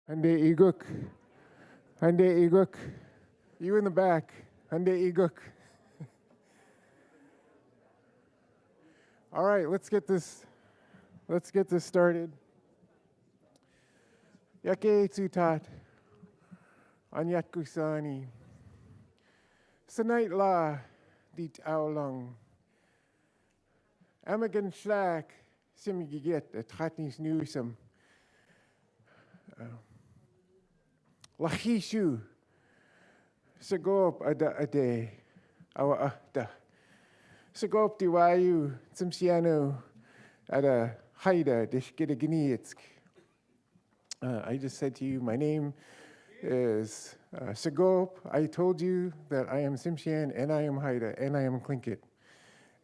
Hande iguk. Hande iguk. You in the back. Hande iguk. All right, let's get this started. Yake tutat. Anyat kusani. Sanait la dit aulang. Amagan shlak. Simigiget. Tratnis newsum. Lachishu. Sagop ada ade. Awa da. Sagop diwayu. Tsimsiano. Ada haida. Dishgidaginietsk. I just said to you, my name is Sagop. I told you that I am Tsimshian and I am Haida and I am Tlingit.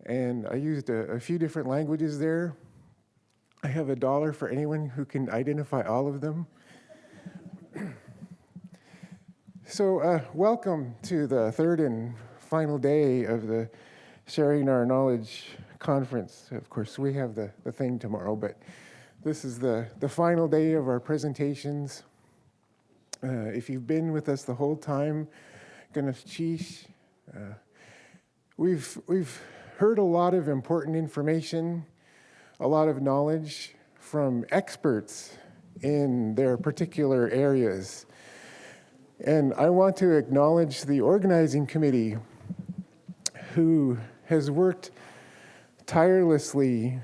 And I used a few different languages there. I have $1 for anyone who can identify all of them. So welcome to the third and final day of the Sharing Our Knowledge conference. Of course, we have the thing tomorrow, but this is the final day of our presentations. If you've been with us the whole time, Ganesh, we've heard a lot of important information, a lot of knowledge from experts in their particular areas. And I want to acknowledge the organizing committee who has worked tirelessly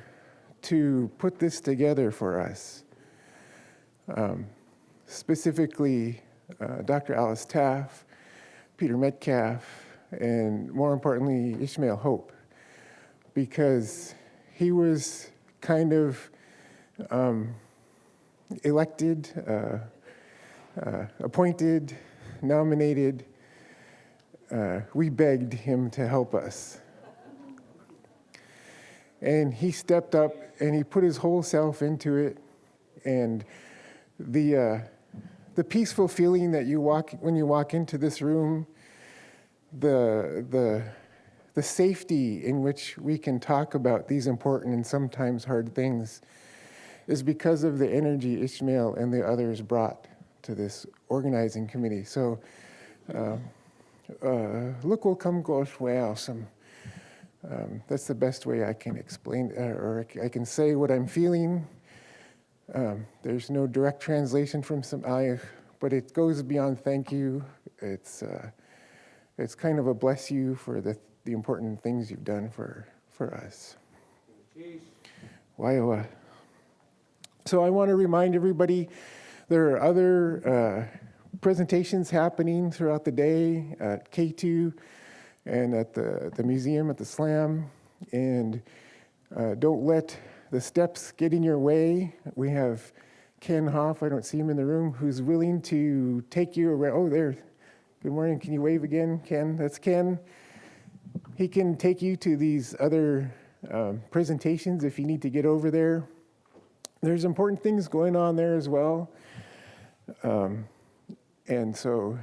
to put this together for us. Specifically, Dr. Alice Taff, Peter Metcalf, and more importantly, Ishmael Hope, because he was kind of elected, appointed, nominated. We begged him to help us. And he stepped up and he put his whole self into it. And the peaceful feeling that when you walk into this room, the safety in which we can talk about these important and sometimes hard things is because of the energy Ishmael and the others brought to this organizing committee. So look will come gosh well. That's the best way I can explain, or I can say what I'm feeling. There's no direct translation from Samayach, but it goes beyond thank you. It's kind of a bless you for the important things you've done for us. Waiwa. So I want to remind everybody there are other presentations happening throughout the day at K2 and at the museum, at the SLAM. And don't let the steps get in your way. We have Ken Hoff, I don't see him in the room, who's willing to take you around. Oh, there. Good morning. Can you wave again, Ken? That's Ken. He can take you to these other presentations if you need to get over there. There's important things going on there as well. And so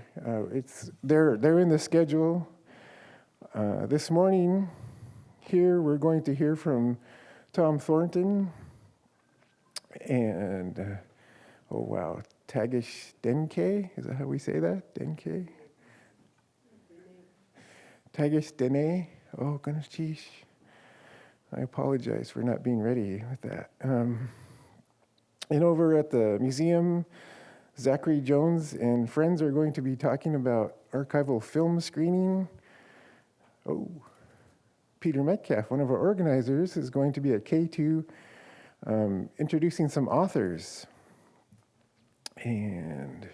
they're in the schedule. This morning here we're going to hear from Tom Thornton and Tagish Denke, is that how we say that? Denke? Tagish Dene, oh goodness, geez. I apologize for not being ready with that. And over at the museum, Zachary Jones and friends are going to be talking about archival film screening. Oh, Peter Metcalf, one of our organizers, is going to be at K2 introducing some authors and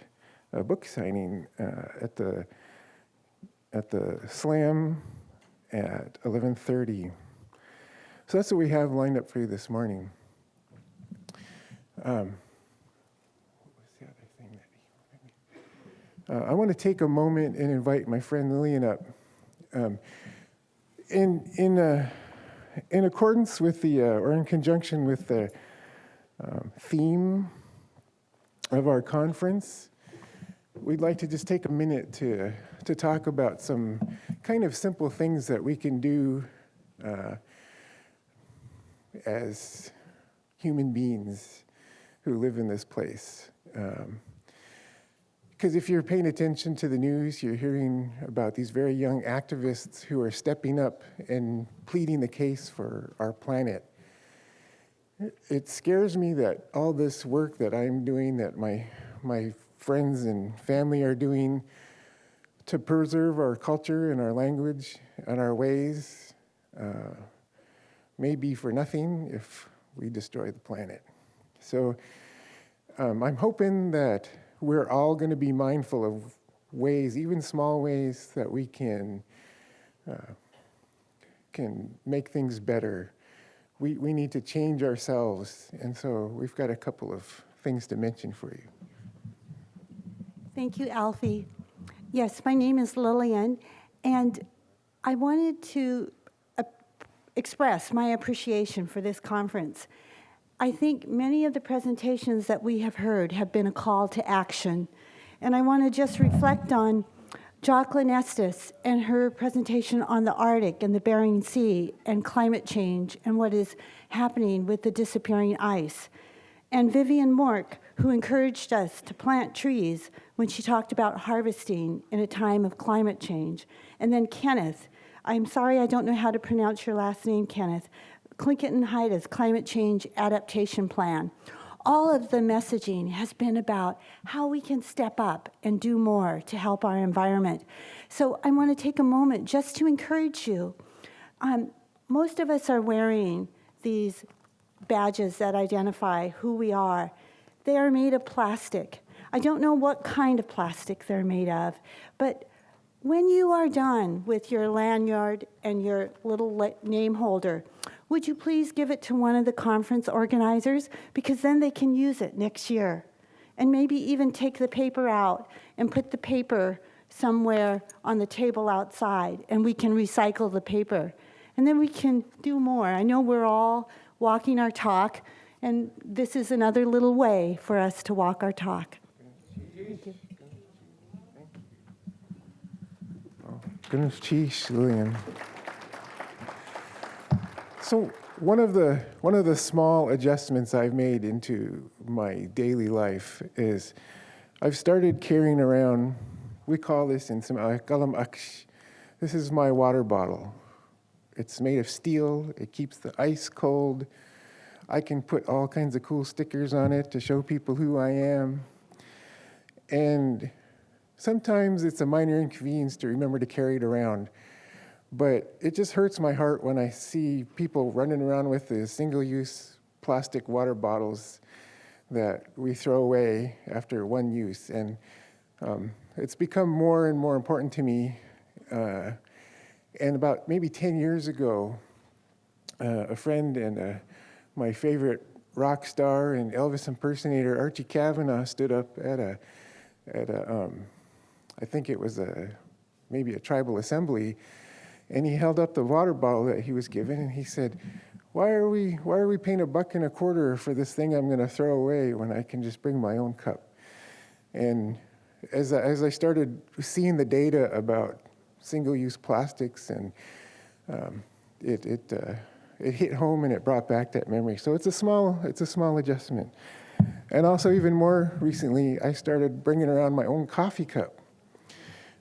a book signing at the SLAM at 11:30. So that's what we have lined up for you this morning. What was the other thing that I want to take a moment and invite my friend Lillian up. In accordance with or in conjunction with the theme of our conference, we'd like to just take a minute to talk about some kind of simple things that we can do as human beings who live in this place. Because if you're paying attention to the news, you're hearing about these very young activists who are stepping up and pleading the case for our planet. It scares me that all this work that I'm doing, that my friends and family are doing to preserve our culture and our language and our ways may be for nothing if we destroy the planet. So I'm hoping that we're all going to be mindful of ways, even small ways, that we can make things better. We need to change ourselves, and so we've got a couple of things to mention for you. Thank you, Alfie. Yes, my name is Lillian, and I wanted to express my appreciation for this conference. I think many of the presentations that we have heard have been a call to action, and I want to just reflect on Jacqueline Estes and her presentation on the Arctic and the Bering Sea and climate change and what is happening with the disappearing ice. And Vivian Mork, who encouraged us to plant trees when she talked about harvesting in a time of climate change. And then Kenneth, I'm sorry I don't know how to pronounce your last name, Kenneth, Clinton-Haida's Climate Change Adaptation Plan. All of the messaging has been about how we can step up and do more to help our environment. So I want to take a moment just to encourage you. Most of us are wearing these badges that identify who we are. They are made of plastic. I don't know what kind of plastic they're made of, but when you are done with your lanyard and your little name holder, would you please give it to one of the conference organizers? Because then they can use it next year. And maybe even take the paper out and put the paper somewhere on the table outside, and we can recycle the paper. And then we can do more. I know we're all walking our talk, and this is another little way for us to walk our talk. Thank you. Goodness, geez, Lillian. So one of the small adjustments I've made into my daily life is I've started carrying around, we call this in some kalam aksh. This is my water bottle. It's made of steel. It keeps the ice cold. I can put all kinds of cool stickers on it to show people who I am. And sometimes it's a minor inconvenience to remember to carry it around. But it just hurts my heart when I see people running around with the single-use plastic water bottles that we throw away after one use. And it's become more and more important to me. And about maybe 10 years ago, a friend and my favorite rock star and Elvis impersonator, Archie Kavanagh, stood up at a I think it was maybe a tribal assembly, and he held up the water bottle that he was given, and he said, why are we paying $1.25 for this thing I'm going to throw away when I can just bring my own cup? And as I started seeing the data about single-use plastics, and it hit home and it brought back that memory. So it's a small adjustment. And also even more recently, I started bringing around my own coffee cup.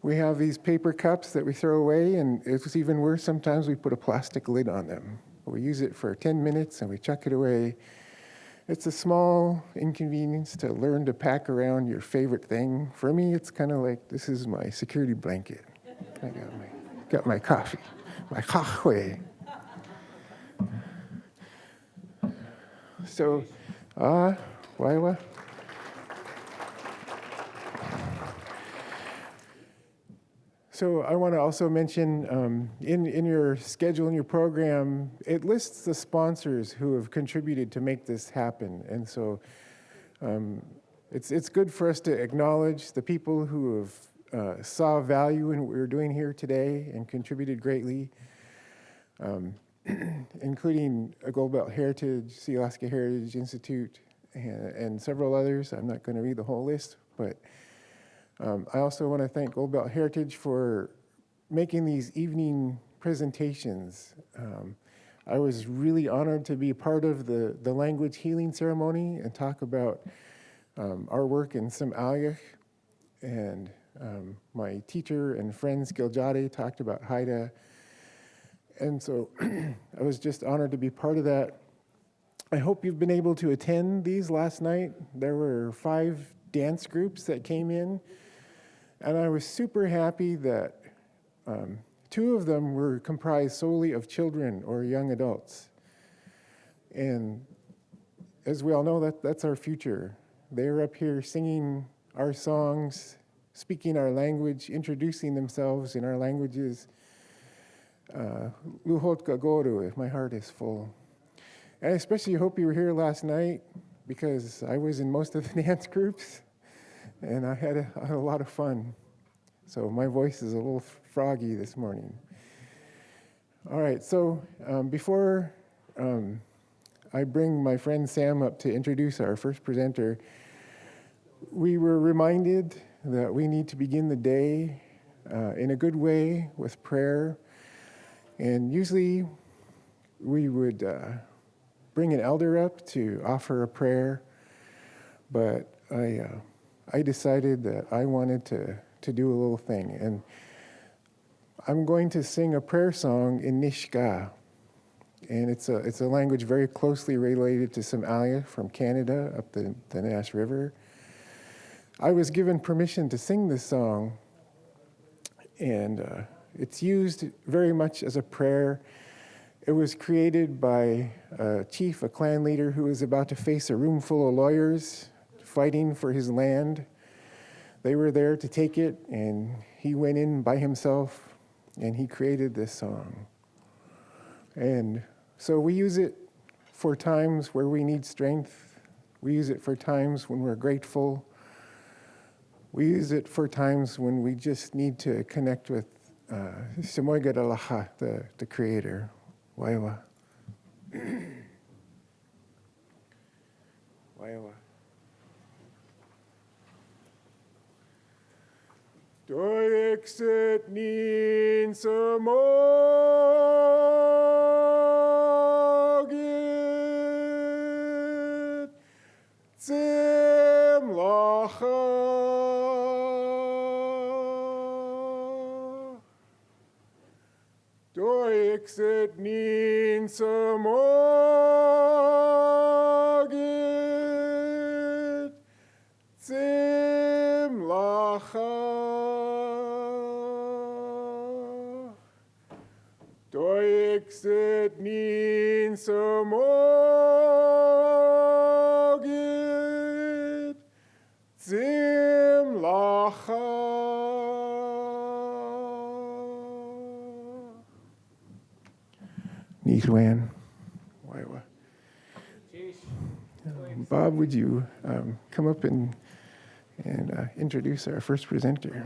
We have these paper cups that we throw away, and it's even worse, sometimes we put a plastic lid on them. We use it for 10 minutes and we chuck it away. It's a small inconvenience to learn to pack around your favorite thing. For me, it's kind of like, this is my security blanket. I got my coffee, my kahwe. So, why? So I want to also mention, in your schedule, in your program, it lists the sponsors who have contributed to make this happen. And so it's good for us to acknowledge the people who have saw value in what we're doing here today and contributed greatly, including Gold Belt Heritage, the Alaska Heritage Institute, and several others. I'm not going to read the whole list, but I also want to thank Gold Belt Heritage for making these evening presentations. I was really honored to be part of the language healing ceremony and talk about our work in Somalia. and my teacher and friends, Giljade, talked about Haida. And so I was just honored to be part of that. I hope you've been able to attend these last night. There were 5 dance groups that came in, and I was super happy that 2 of them were comprised solely of children or young adults. And as we all know, that's our future. They're up here singing our songs, speaking our language, introducing themselves in our languages. Luhotka Goru, my heart is full. And I especially hope you were here last night because I was in most of the dance groups and I had a lot of fun. So my voice is a little froggy this morning. All right, so before I bring my friend Sam up to introduce our first presenter, we were reminded that we need to begin the day in a good way with prayer. And usually we would bring an elder up to offer a prayer, but I decided that I wanted to do a little thing. And I'm going to sing a prayer song in Nishka. And it's a language very closely related to Somalia from Canada up the Nash River. I was given permission to sing this song, and it's used very much as a prayer. It was created by a chief, a clan leader who was about to face a room full of lawyers fighting for his land. They were there to take it, and he went in by himself, and he created this song. And so we use it for times where we need strength. We use it for times when we're grateful. We use it for times when we just need to connect with Semoiga de Laha, the Creator. Waiwa. Waiwa. Doixit nin samogit zim lacha. Doixit nin samogit zim lacha. Doixit nin samogit zim lacha. Nihluan. Waiwa. Bob, would you come up and introduce our first presenter?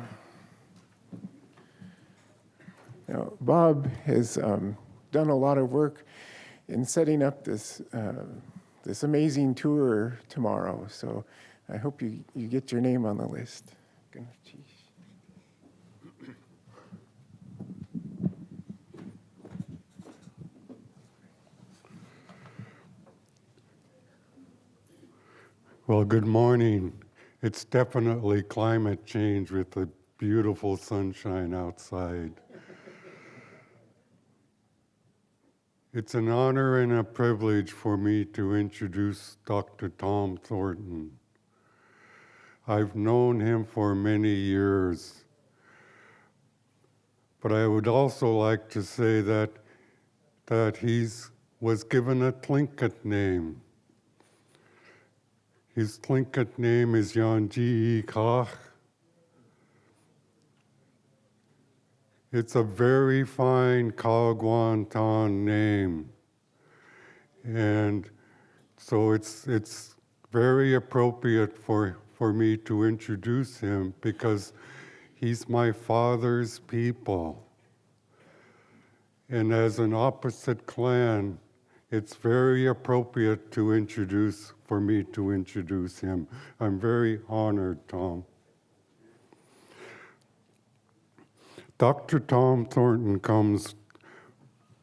Now, Bob has done a lot of work in setting up this amazing tour tomorrow. So I hope you get your name on the list. Well, good morning. It's definitely climate change with the beautiful sunshine outside. It's an honor and a privilege for me to introduce Dr. Tom Thornton. I've known him for many years, but I would also like to say that he's was given a Tlingit name. His Tlingit name is Yanji Kach. It's a very fine Kagwantan name. And so it's very appropriate for me to introduce him because he's my father's people. And as an opposite clan, it's very appropriate for me to introduce him. I'm very honored, Tom. Dr. Tom Thornton comes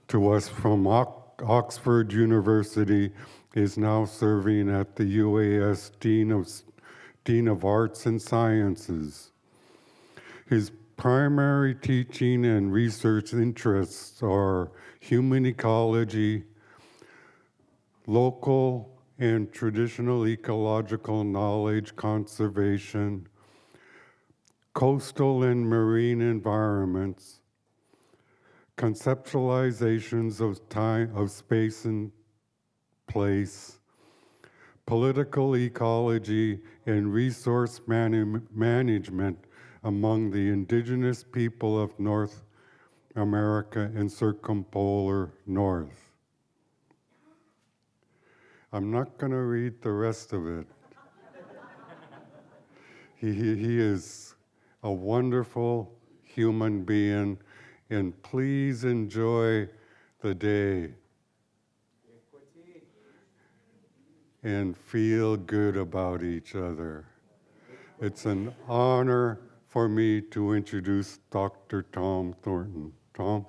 to us from Oxford University, is now serving at the UAS Dean of Arts and Sciences. His primary teaching and research interests are human ecology, local and traditional ecological knowledge conservation, coastal and marine environments, conceptualizations of time, of space and place, political ecology, and resource management among the indigenous people of North America and circumpolar North. I'm not going to read the rest of it. He is a wonderful human being, and please enjoy the day and feel good about each other. It's an honor for me to introduce Dr. Tom Thornton. Tom?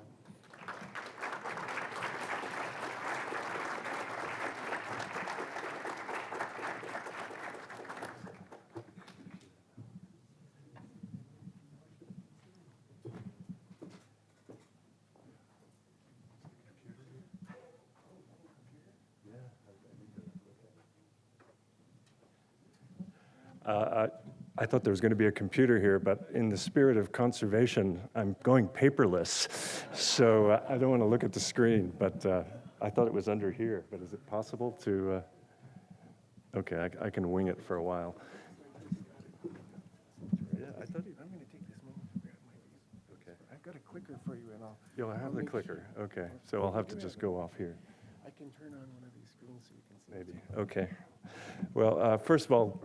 I thought there was going to be a computer here, but in the spirit of conservation, I'm going paperless. So I don't want to look at the screen, but I thought it was under here. But is it possible to, okay, I can wing it for a while. Yeah, I thought I'm going to take this moment to grab my okay. I've got a clicker for you, and You'll have the clicker, okay. So I'll have to just go off here. I can turn on one of these screens so you can see. Maybe, okay. Well, first of all,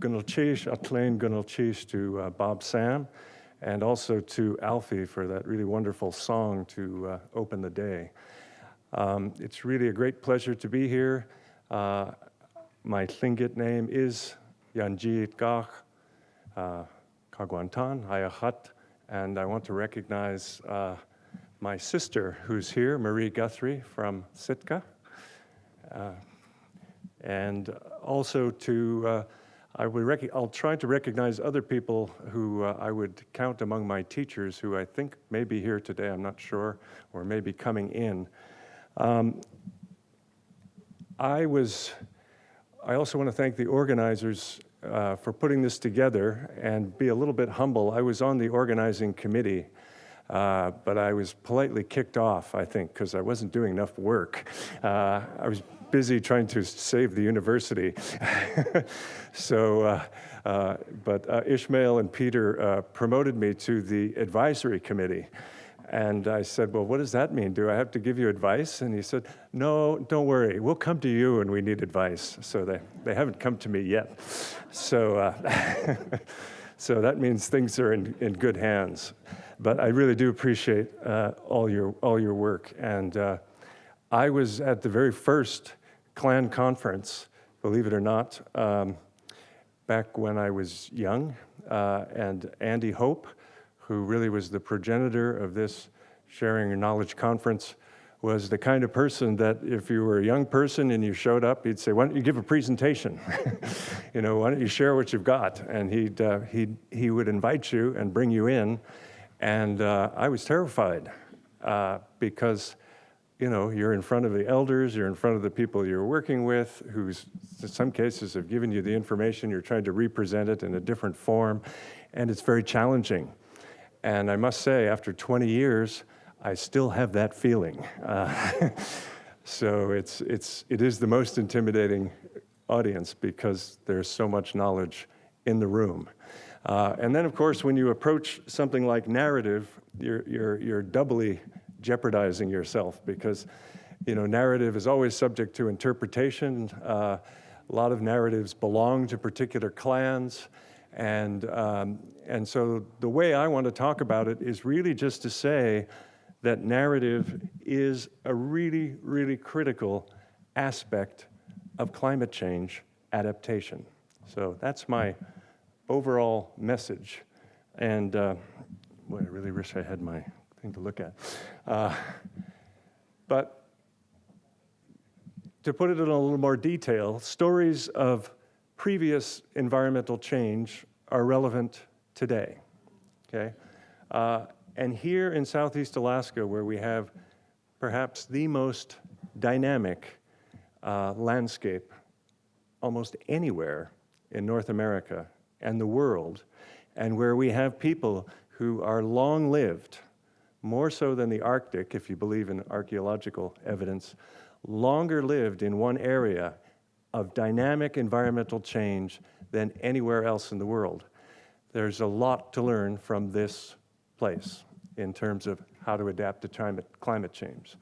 Gunalchish, Atlain Gunalchish to Bob Sam, and also to Alfie for that really wonderful song to open the day. It's really a great pleasure to be here. My Tlingit name is Yanjit Gach Kagwantan Hayachat, and I want to recognize my sister who's here, Marie Guthrie from Sitka. And also to, I'll try to recognize other people who I would count among my teachers who I think may be here today, I'm not sure, or may be coming in. I also want to thank the organizers for putting this together and be a little bit humble. I was on the organizing committee, but I was politely kicked off, I think, because I wasn't doing enough work. I was busy trying to save the university. But Ishmael and Peter promoted me to the advisory committee. And I said, well, what does that mean? Do I have to give you advice? And he said, no, don't worry. We'll come to you when we need advice. So they haven't come to me yet. So, so that means things are in good hands. But I really do appreciate all your work. And I was at the very first clan conference, believe it or not, back when I was young. And Andy Hope, who really was the progenitor of this Sharing Your Knowledge conference, was the kind of person that if you were a young person and you showed up, he'd say, why don't you give a presentation? You know, why don't you share what you've got? And he would invite you and bring you in. And I was terrified because, you know, you're in front of the elders, you're in front of the people you're working with, who in some cases have given you the information, you're trying to represent it in a different form, and it's very challenging. And I must say, after 20 years, I still have that feeling. So it is the most intimidating audience because there's so much knowledge in the room. And then, of course, when you approach something like narrative, you're doubly jeopardizing yourself because, you know, narrative is always subject to interpretation. A lot of narratives belong to particular clans. And so the way I want to talk about it is really just to say that narrative is a really, really critical aspect of climate change adaptation. So that's my overall message. And boy, I really wish I had my thing to look at. But to put it in a little more detail, stories of previous environmental change are relevant today. okay? And here in Southeast Alaska, where we have perhaps the most dynamic landscape almost anywhere in North America and the world, and where we have people who are long-lived, more so than the Arctic, if you believe in archaeological evidence, longer lived in one area of dynamic environmental change than anywhere else in the world. There's a lot to learn from this place in terms of how to adapt to climate change.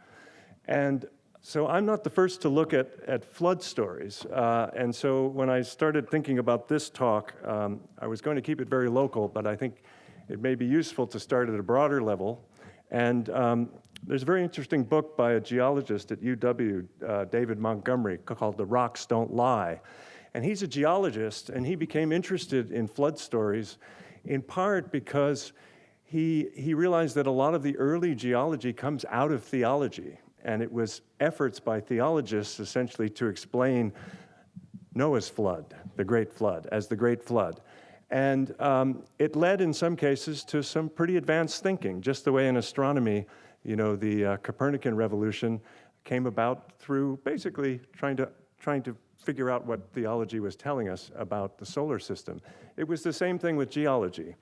And so I'm not the first to look at flood stories. And so when I started thinking about this talk, I was going to keep it very local, but I think it may be useful to start at a broader level. And there's a very interesting book by a geologist at UW, David Montgomery, called The Rocks Don't Lie. And he's a geologist, and he became interested in flood stories in part because he realized that a lot of the early geology comes out of theology. And it was efforts by theologists essentially to explain Noah's flood, the Great Flood, as the Great Flood. And it led in some cases to some pretty advanced thinking, just the way in astronomy, you know, the Copernican revolution came about through basically trying to figure out what theology was telling us about the solar system. It was the same thing with geology.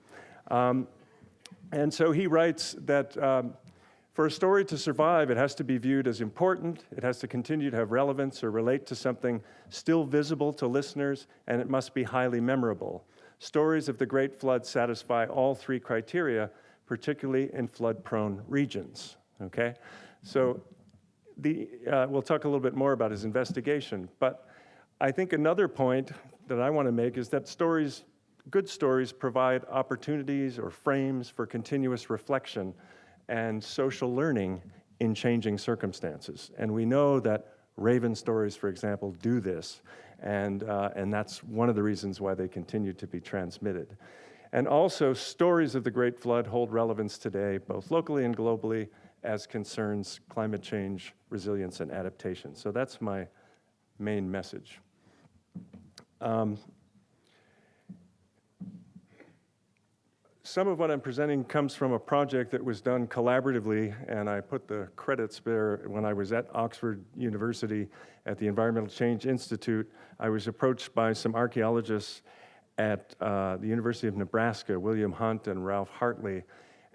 And so he writes that for a story to survive, it has to be viewed as important, it has to continue to have relevance or relate to something still visible to listeners, and it must be highly memorable. Stories of the Great Flood satisfy all three criteria, particularly in flood-prone regions, okay? So we'll talk a little bit more about his investigation, but I think another point that I want to make is that good stories provide opportunities or frames for continuous reflection and social learning in changing circumstances. And we know that Raven stories, for example, do this, and that's one of the reasons why they continue to be transmitted. And also, stories of the Great Flood hold relevance today, both locally and globally, as concerns climate change, resilience, and adaptation. So that's my main message. Some of what I'm presenting comes from a project that was done collaboratively, and I put the credits there when I was at Oxford University at the Environmental Change Institute. I was approached by some archaeologists at the University of Nebraska, William Hunt and Ralph Hartley,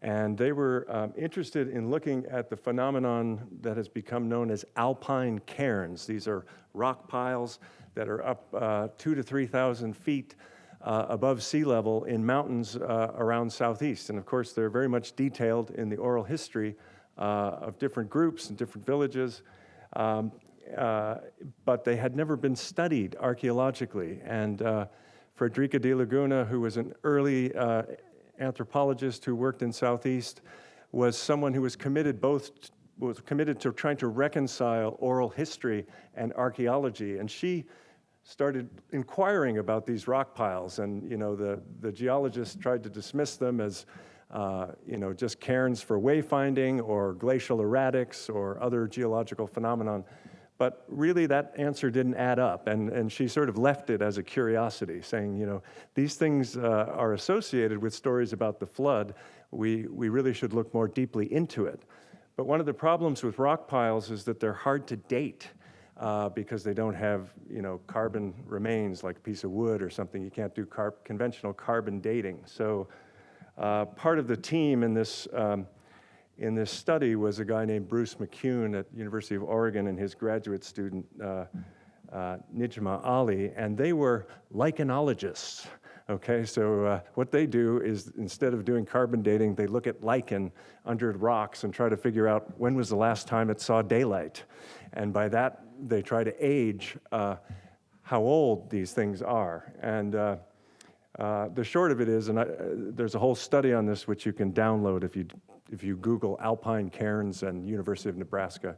and they were interested in looking at the phenomenon that has become known as alpine cairns. These are rock piles that are up 2,000 to 3,000 feet above sea level in mountains around Southeast. And of course, they're very much detailed in the oral history of different groups and different villages, but they had never been studied archaeologically. And Frederica de Laguna, who was an early anthropologist who worked in Southeast, was someone who was committed to trying to reconcile oral history and archaeology. And she started inquiring about these rock piles, and the geologists tried to dismiss them as just cairns for wayfinding or glacial erratics or other geological phenomenon. But really that answer didn't add up, and she sort of left it as a curiosity, saying, these things are associated with stories about the flood. We really should look more deeply into it. But one of the problems with rock piles is that they're hard to date. Because they don't have, carbon remains like a piece of wood or something. You can't do conventional carbon dating. So part of the team in this study was a guy named Bruce McCune at University of Oregon and his graduate student, Nijma Ali, and they were lichenologists. Okay, so what they do is instead of doing carbon dating, they look at lichen under rocks and try to figure out when was the last time it saw daylight. And by that, they try to age how old these things are. And the short of it is, and there's a whole study on this which you can download if you Google alpine cairns and University of Nebraska.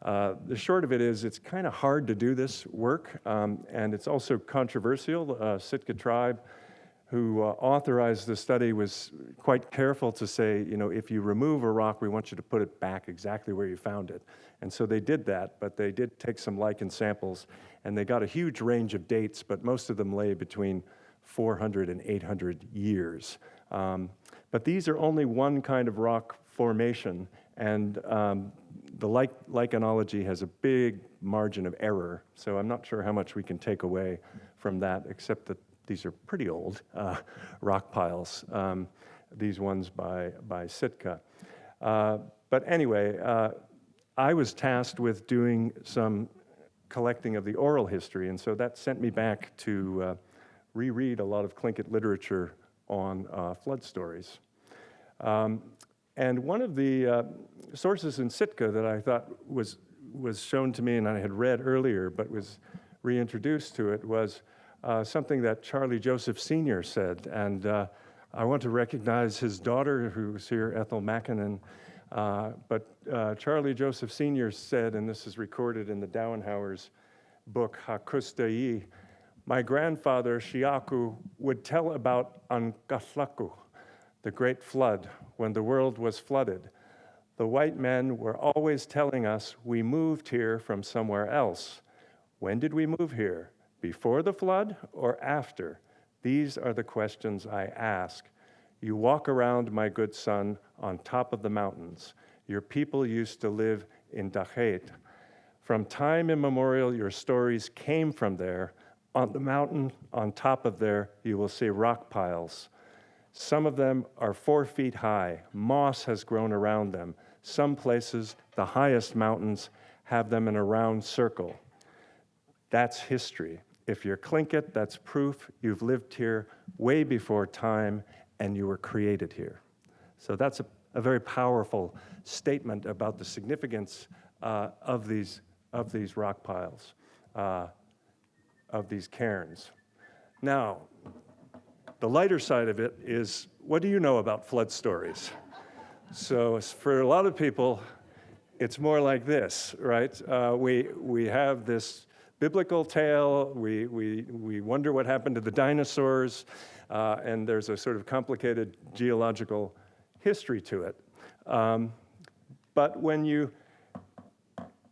The short of it is, it's kind of hard to do this work, and it's also controversial. Sitka tribe, who authorized the study, was quite careful to say, if you remove a rock, we want you to put it back exactly where you found it. And so they did that, but they did take some lichen samples, and they got a huge range of dates, but most of them lay between 400 and 800 years. But these are only one kind of rock formation, and the lichenology has a big margin of error, so I'm not sure how much we can take away from that, except that these are pretty old rock piles, these ones by Sitka. But anyway, I was tasked with doing some collecting of the oral history, and so that sent me back to reread a lot of Tlingit literature on flood stories. And one of the sources in Sitka that I thought was shown to me and I had read earlier but was reintroduced to it was something that Charlie Joseph Sr. said. And I want to recognize his daughter who's here, Ethel Mackinnon. But Charlie Joseph Sr. said, and this is recorded in the Dauenhower's book, Hakustai, my grandfather, Shiaku, would tell about Angaslaku, the great flood, when the world was flooded. The white men were always telling us we moved here from somewhere else. When did we move here? Before the flood or after? These are the questions I ask. You walk around, my good son, on top of the mountains. Your people used to live in Dachet. From time immemorial, your stories came from there. On the mountain, on top of there, you will see rock piles. Some of them are 4 feet high. Moss has grown around them. Some places, the highest mountains, have them in a round circle. That's history. If you're Tlingit, that's proof you've lived here way before time and you were created here. So that's a very powerful statement about the significance of these rock piles, of these cairns. Now, the lighter side of it is, what do you know about flood stories? So for a lot of people, it's more like this, right? We have this biblical tale, we wonder what happened to the dinosaurs, and there's a sort of complicated geological history to it. But when you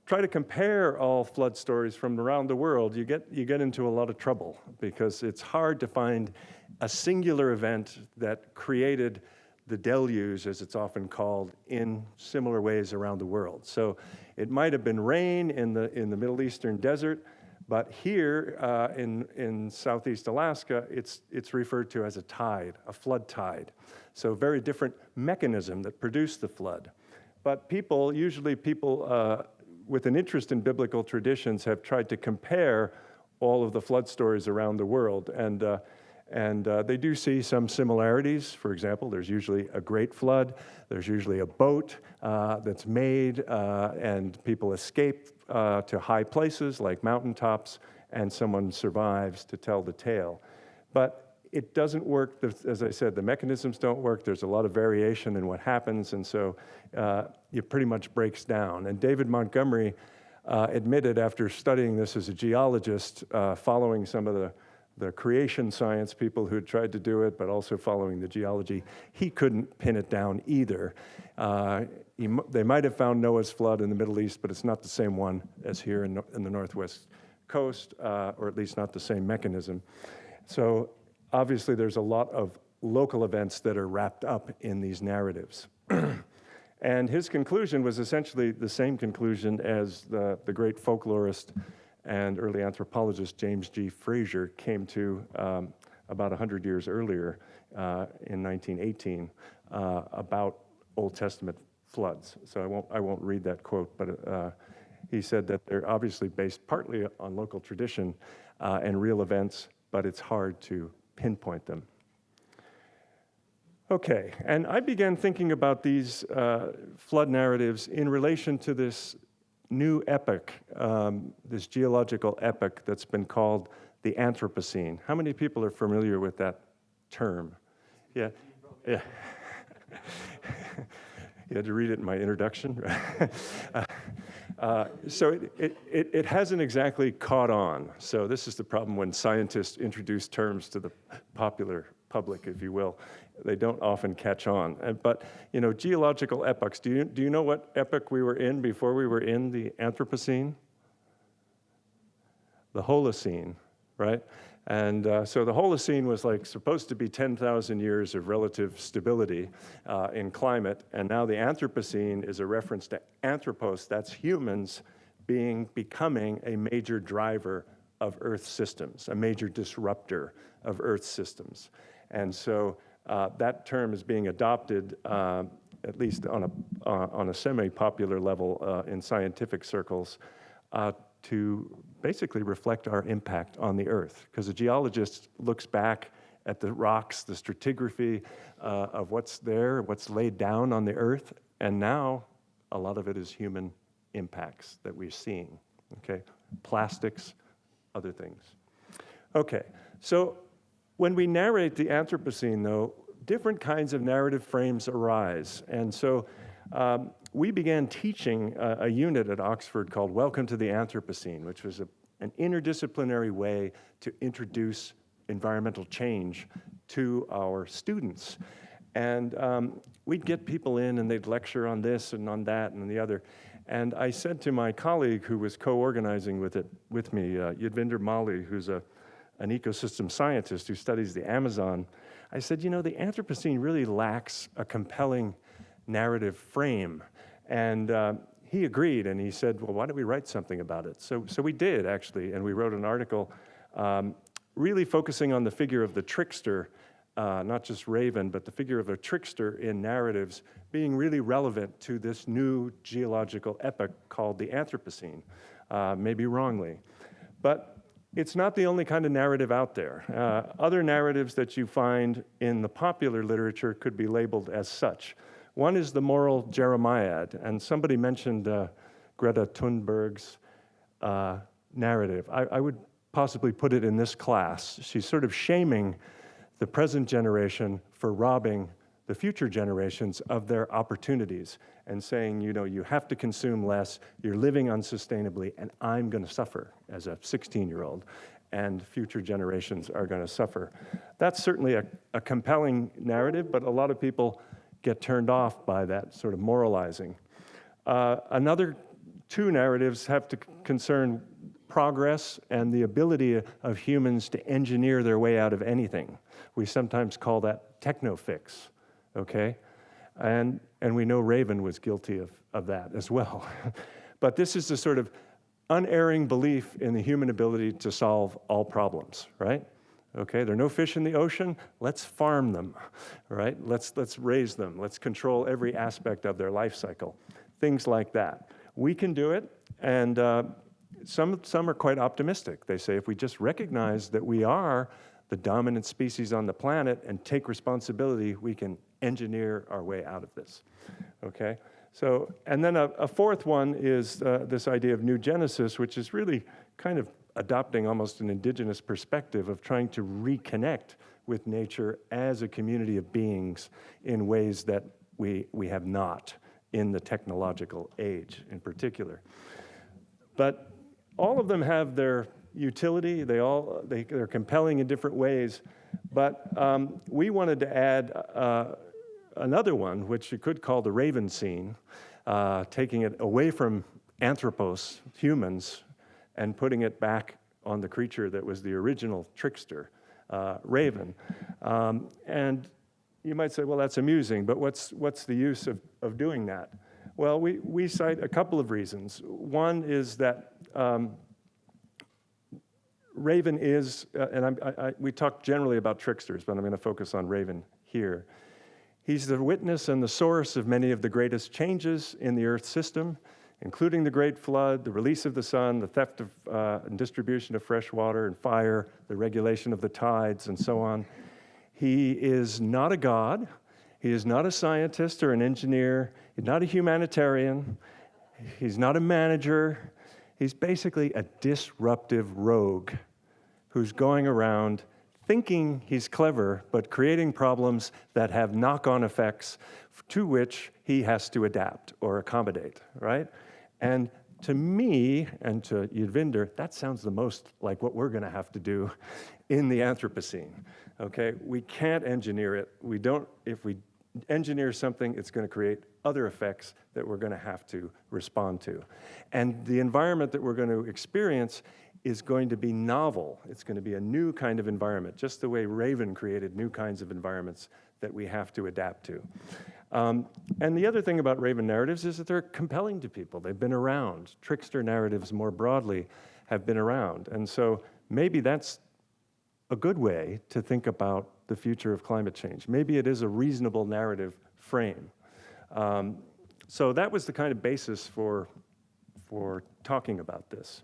try to compare all flood stories from around the world, you get into a lot of trouble because it's hard to find a singular event that created the deluge, as it's often called, in similar ways around the world. So it might have been rain in the Middle Eastern desert, but here in Southeast Alaska, it's referred to as a tide, a flood tide. So very different mechanism that produced the flood. But usually people with an interest in biblical traditions have tried to compare all of the flood stories around the world. And they do see some similarities. For example, there's usually a great flood. There's usually a boat that's made, and people escape to high places like mountaintops, and someone survives to tell the tale. But it doesn't work. As I said, the mechanisms don't work. There's a lot of variation in what happens, and so it pretty much breaks down. And David Montgomery admitted, after studying this as a geologist, following some of the creation science people who had tried to do it, but also following the geology, he couldn't pin it down either. They might have found Noah's flood in the Middle East, but it's not the same one as here in the Northwest coast, or at least not the same mechanism. So obviously there's a lot of local events that are wrapped up in these narratives. And his conclusion was essentially the same conclusion as the great folklorist and early anthropologist James G. Frazier came to about 100 years earlier in 1918 about Old Testament floods. So I won't read that quote, but he said that they're obviously based partly on local tradition and real events, but it's hard to pinpoint them. Okay, and I began thinking about these flood narratives in relation to this new epoch, this geological epoch that's been called the Anthropocene. How many people are familiar with that term? Yeah. You had to read it in my introduction. So it hasn't exactly caught on. So this is the problem when scientists introduce terms to the popular public, if you will. They don't often catch on. But geological epochs. Do you know what epoch we were in before we were in the Anthropocene? The Holocene, right? And so the Holocene was like supposed to be 10,000 years of relative stability in climate, and now the Anthropocene is a reference to anthropos, that's humans, becoming a major driver of Earth systems, a major disruptor of Earth systems. And so that term is being adopted, at least on a semi-popular level in scientific circles, to basically reflect our impact on the Earth. Because a geologist looks back at the rocks, the stratigraphy of what's there, what's laid down on the Earth, and now a lot of it is human impacts that we're seeing, okay? Plastics, other things. Okay, so when we narrate the Anthropocene, though, different kinds of narrative frames arise. And so we began teaching a unit at Oxford called Welcome to the Anthropocene, which was an interdisciplinary way to introduce environmental change to our students. And we'd get people in and they'd lecture on this and on that and on the other. And I said to my colleague who was co-organizing with me, Yudvinder Mali, who's an ecosystem scientist who studies the Amazon, I said, you know, the Anthropocene really lacks a compelling narrative frame. And he agreed, and he said, well, why don't we write something about it? So we did, actually, and we wrote an article really focusing on the figure of the trickster, not just Raven, but the figure of a trickster in narratives being really relevant to this new geological epoch called the Anthropocene, maybe wrongly. But it's not the only kind of narrative out there. Other narratives that you find in the popular literature could be labeled as such. One is the moral Jeremiad, and somebody mentioned Greta Thunberg's narrative. I would possibly put it in this class. She's sort of shaming the present generation for robbing the future generations of their opportunities and saying, you know, you have to consume less, you're living unsustainably, and I'm going to suffer as a 16-year-old, and future generations are going to suffer. That's certainly a compelling narrative, but a lot of people get turned off by that sort of moralizing. Another two narratives have to concern progress and the ability of humans to engineer their way out of anything. We sometimes call that techno-fix, okay? And we know Raven was guilty of that as well. But this is the sort of unerring belief in the human ability to solve all problems, right? Okay, there are no fish in the ocean, let's farm them, right? Let's raise them, let's control every aspect of their life cycle, things like that. We can do it, and some are quite optimistic. They say if we just recognize that we are the dominant species on the planet and take responsibility, we can engineer our way out of this, okay? So, and then a fourth one is this idea of new genesis, which is really kind of adopting almost an indigenous perspective of trying to reconnect with nature as a community of beings in ways that we have not in the technological age in particular. But all of them have their utility, they're compelling in different ways, but we wanted to add another one, which you could call the Raven scene, taking it away from anthropos, humans, and putting it back on the creature that was the original trickster, Raven. And you might say, well, that's amusing, but what's the use of doing that? Well, we cite a couple of reasons. One is that Raven is, and we talk generally about tricksters, but I'm going to focus on Raven here. He's the witness and the source of many of the greatest changes in the Earth system, including the Great Flood, the release of the sun, the theft of and distribution of fresh water and fire, the regulation of the tides, and so on. He is not a god. He is not a scientist or an engineer. He's not a humanitarian. He's not a manager. He's basically a disruptive rogue who's going around thinking he's clever, but creating problems that have knock-on effects to which he has to adapt or accommodate, right? And to me, and to Yudvinder, that sounds the most like what we're going to have to do in the Anthropocene, okay? We can't engineer it. If we engineer something, it's going to create other effects that we're going to have to respond to. And the environment that we're going to experience is going to be novel. It's going to be a new kind of environment, just the way Raven created new kinds of environments that we have to adapt to. And the other thing about Raven narratives is that they're compelling to people. They've been around. Trickster narratives more broadly have been around. And so maybe that's a good way to think about the future of climate change. Maybe it is a reasonable narrative frame. So that was the kind of basis for talking about this.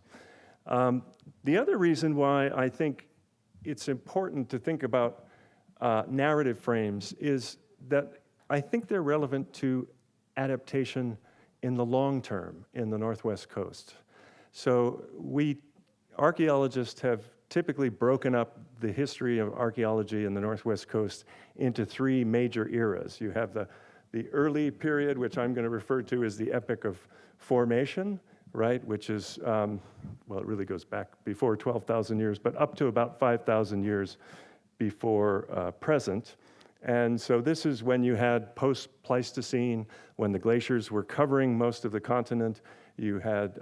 The other reason why I think it's important to think about narrative frames is that I think they're relevant to adaptation in the long term in the Northwest coast. So archaeologists have typically broken up the history of archaeology in the Northwest coast into three major eras. You have the early period, which I'm going to refer to as the epoch of formation, right, which is, well, it really goes back before 12,000 years, but up to about 5,000 years before present. And so this is when you had post-Pleistocene, when the glaciers were covering most of the continent. You had,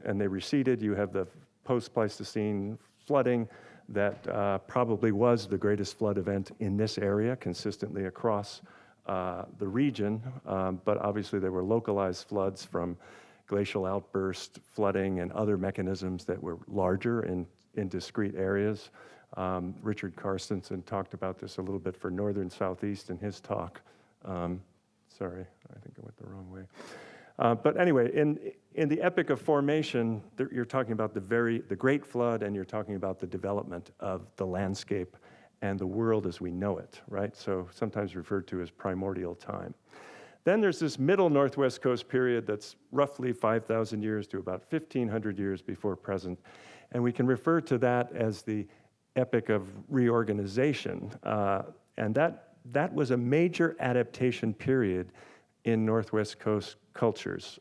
and they receded, you have the post-Pleistocene flooding that probably was the greatest flood event in this area, consistently across the region. But obviously there were localized floods from glacial outburst, flooding, and other mechanisms that were larger in discrete areas. Richard Carstensen talked about this a little bit for Northern Southeast in his talk. Sorry, I think I went the wrong way. But anyway, in the epoch of formation, you're talking about the Great Flood, and you're talking about the development of the landscape and the world as we know it, right? So sometimes referred to as primordial time. Then there's this middle Northwest coast period that's roughly 5,000 years to about 1,500 years before present. And we can refer to that as the epoch of reorganization. And that was a major adaptation period in Northwest coast cultures,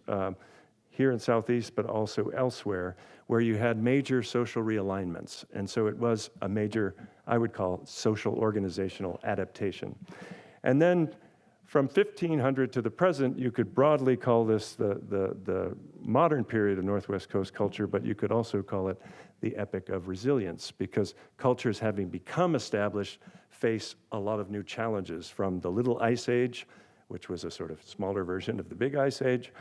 here in Southeast, but also elsewhere, where you had major social realignments. And so it was a major, I would call, social organizational adaptation. And then from 1500 to the present, you could broadly call this the modern period of Northwest coast culture, but you could also call it the epoch of resilience, because cultures having become established face a lot of new challenges, from the Little Ice Age, which was a sort of smaller version of the Big Ice Age,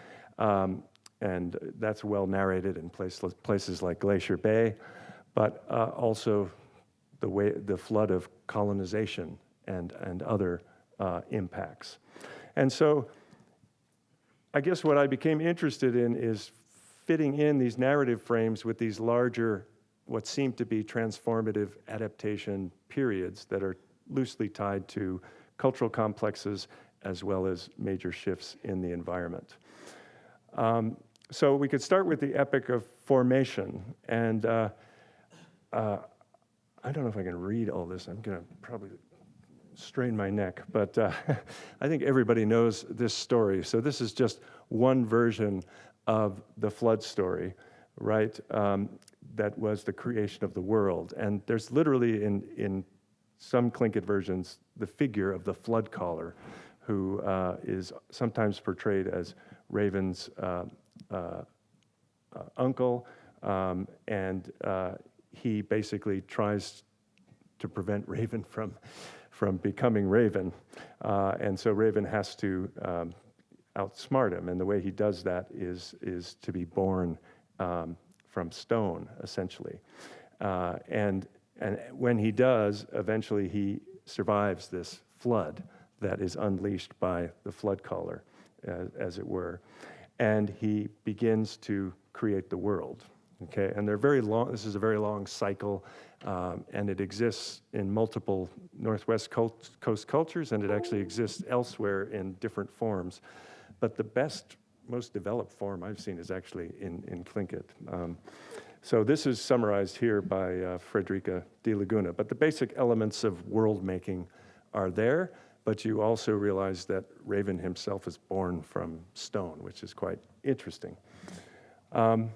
and that's well narrated in places like Glacier Bay, but also the flood of colonization and other impacts. And so I guess what I became interested in is fitting in these narrative frames with these larger, what seem to be transformative adaptation periods that are loosely tied to cultural complexes as well as major shifts in the environment. So we could start with the epoch of formation. And I don't know if I can read all this. I'm going to probably strain my neck, but I think everybody knows this story. So this is just one version of the flood story, right? That was the creation of the world. And there's literally in some Tlingit versions the figure of the flood caller, who is sometimes portrayed as Raven's uncle, and he basically tries to prevent Raven from becoming Raven, and so Raven has to outsmart him, and the way he does that is to be born from stone, essentially, and when he does, eventually he survives this flood that is unleashed by the flood caller, as it were, and he begins to create the world. Okay, and they're very long. This is a very long cycle, and it exists in multiple Northwest coast cultures, and it actually exists elsewhere in different forms. But the best, most developed form I've seen is actually in Tlingit. So this is summarized here by Frederica de Laguna. But the basic elements of world making are there. But you also realize that Raven himself is born from stone, which is quite interesting. And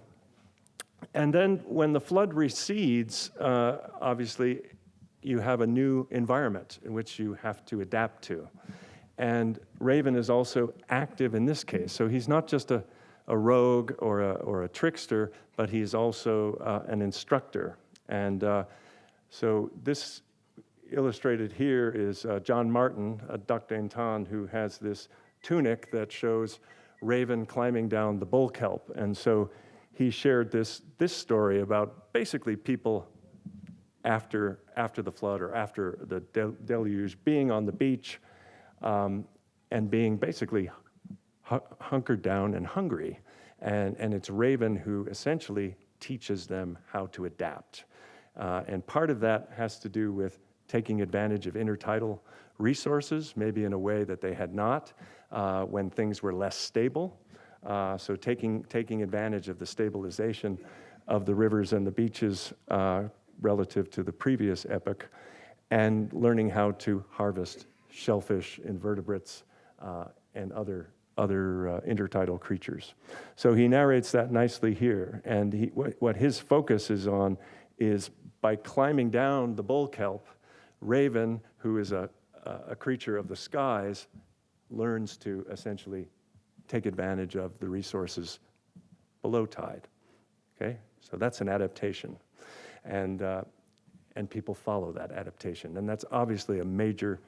then when the flood recedes, obviously you have a new environment in which you have to adapt to. And Raven is also active in this case. So he's not just a a rogue or a trickster, but he's also an instructor. And so this illustrated here is John Martin, a duc d'Anton, who has this tunic that shows Raven climbing down the bull kelp. And so he shared this story about basically people after the flood or after the deluge being on the beach and being basically hunkered down and hungry. And it's Raven who essentially teaches them how to adapt. And part of that has to do with taking advantage of intertidal resources, maybe in a way that they had not when things were less stable. So taking advantage of the stabilization of the rivers and the beaches relative to the previous epoch, and learning how to harvest shellfish, invertebrates, and other intertidal creatures. So he narrates that nicely here, and what his focus is on is by climbing down the bull kelp, Raven, who is a creature of the skies, learns to essentially take advantage of the resources below tide. Okay, so that's an adaptation, and people follow that adaptation, and that's obviously a major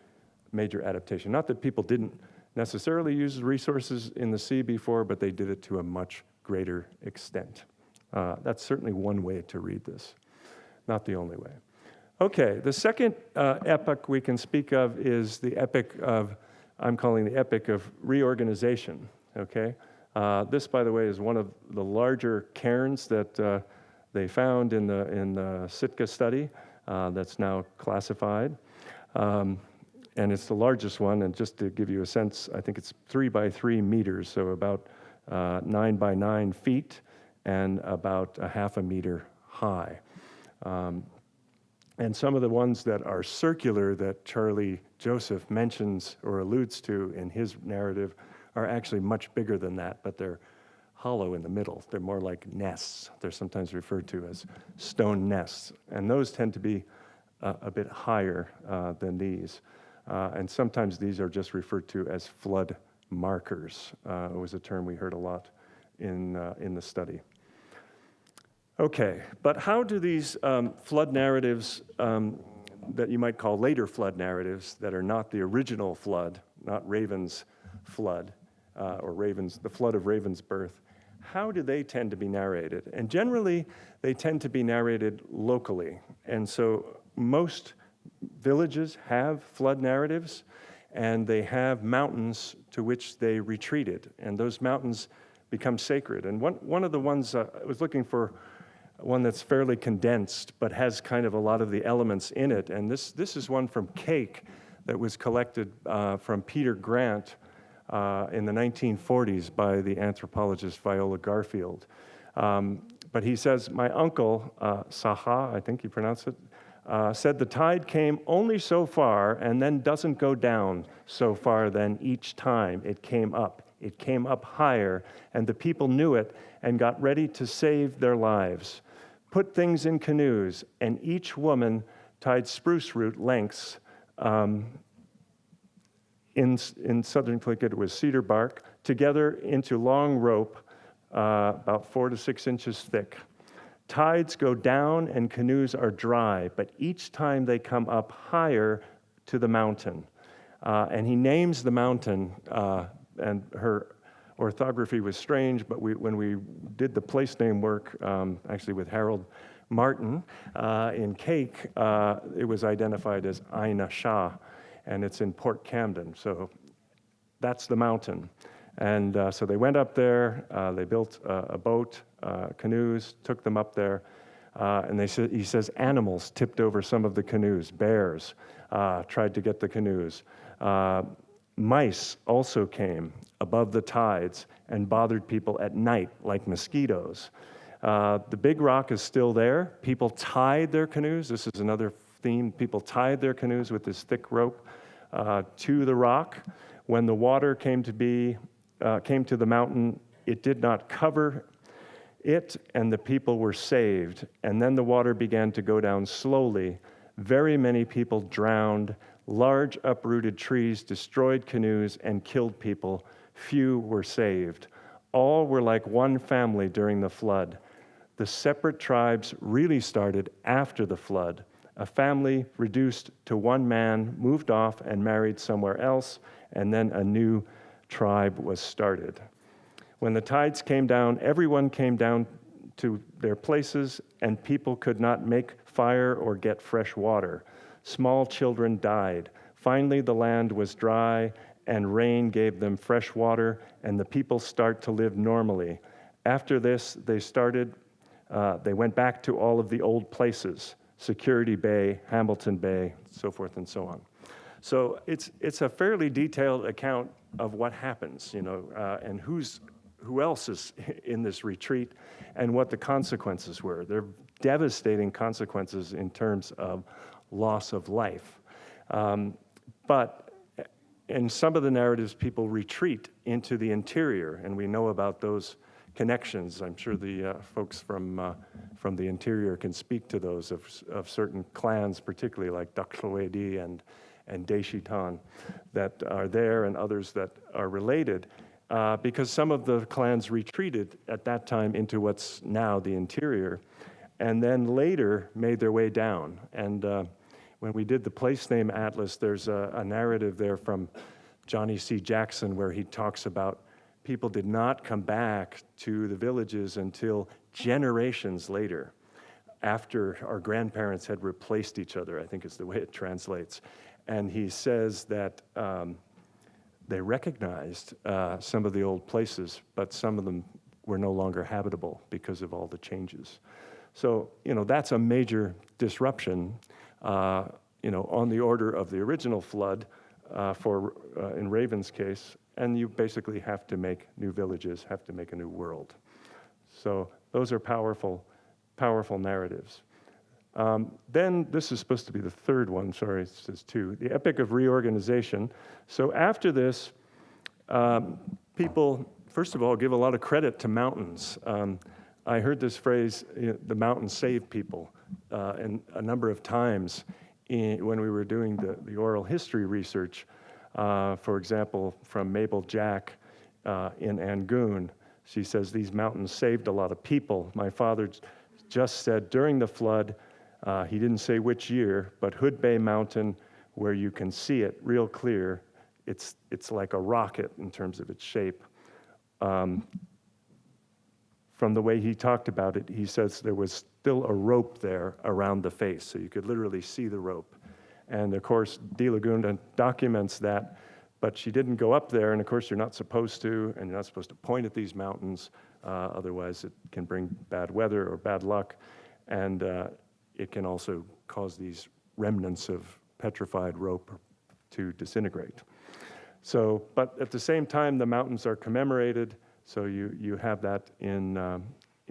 adaptation. Not that people didn't necessarily use resources in the sea before, but they did it to a much greater extent. That's certainly one way to read this, not the only way. Okay, the second epoch we can speak of is the epic of, I'm calling the epic of reorganization, okay? This, by the way, is one of the larger cairns that they found in the Sitka study that's now classified. And it's the largest one, and just to give you a sense, I think it's 3 by 3 meters, so about 9 by 9 feet, and about a half a meter high. And some of the ones that are circular that Charlie Joseph mentions or alludes to in his narrative are actually much bigger than that, but they're hollow in the middle. They're more like nests. They're sometimes referred to as stone nests, and those tend to be a bit higher than these. And sometimes these are just referred to as flood markers. It was a term we heard a lot in the study. Okay, but how do these flood narratives that you might call later flood narratives that are not the original flood, not Raven's flood, or the flood of Raven's birth, how do they tend to be narrated? And generally, they tend to be narrated locally. And so most villages have flood narratives, and they have mountains to which they retreated, and those mountains become sacred. And one of the ones, I was looking for one that's fairly condensed, but has kind of a lot of the elements in it, and this is one from Cake that was collected from Peter Grant in the 1940s by the anthropologist Viola Garfield. But he says, my uncle, Saha, I think you pronounce it, said the tide came only so far and then doesn't go down so far then each time it came up. It came up higher, and the people knew it and got ready to save their lives. Put things in canoes, and each woman tied spruce root lengths. In southern Connecticut, it was cedar bark, together into long rope, about 4 to 6 inches thick. Tides go down and canoes are dry, but each time they come up higher to the mountain. And he names the mountain, and her orthography was strange, but when we did the place name work, actually with Harold Martin in Cake, it was identified as Aina Shah, and it's in Port Camden. So that's the mountain. And so they went up there, they built a boat, canoes, took them up there, and he says animals tipped over some of the canoes. Bears tried to get the canoes. Mice also came above the tides and bothered people at night like mosquitoes. The big rock is still there. People tied their canoes. This is another theme. People tied their canoes with this thick rope to the rock. When the water came to the mountain, it did not cover it, and the people were saved. And then the water began to go down slowly. Very many people drowned. Large uprooted trees destroyed canoes and killed people. Few were saved. All were like one family during the flood. The separate tribes really started after the flood. A family reduced to one man moved off and married somewhere else, and then a new tribe was started. When the tides came down, everyone came down to their places, and people could not make fire or get fresh water. Small children died. Finally, the land was dry, and rain gave them fresh water, and the people start to live normally. After this, they went back to all of the old places, Security Bay, Hamilton Bay, so forth and so on. So it's a fairly detailed account of what happens, and who else is in this retreat and what the consequences were. They're devastating consequences in terms of loss of life. But in some of the narratives, people retreat into the interior, and we know about those connections. I'm sure the folks from the interior can speak to those of certain clans, particularly like Daklowedi and Deshitan, that are there, and others that are related, because some of the clans retreated at that time into what's now the interior, and then later made their way down. And when we did the place name atlas, there's a narrative there from Johnny C. Jackson where he talks about people did not come back to the villages until generations later, after our grandparents had replaced each other, I think is the way it translates. And he says that they recognized some of the old places, but some of them were no longer habitable because of all the changes. So, that's a major disruption, on the order of the original flood in Raven's case, and you basically have to make new villages, have to make a new world. So those are powerful, powerful narratives. Then this is supposed to be the third one, sorry, it says two, the Epic of Reorganization. So after this, people, first of all, give a lot of credit to mountains. I heard this phrase, the mountains save people, and a number of times when we were doing the oral history research. For example, from Mabel Jack in Angoon, she says, these mountains saved a lot of people. My father just said during the flood, he didn't say which year, but Hood Bay Mountain, where you can see it real clear, it's like a rocket in terms of its shape. From the way he talked about it, he says there was still a rope there around the face, so you could literally see the rope. And of course, De Laguna documents that, but she didn't go up there, and of course you're not supposed to, and you're not supposed to point at these mountains, otherwise it can bring bad weather or bad luck, and it can also cause these remnants of petrified rope to disintegrate. So, but at the same time, the mountains are commemorated, so you have that in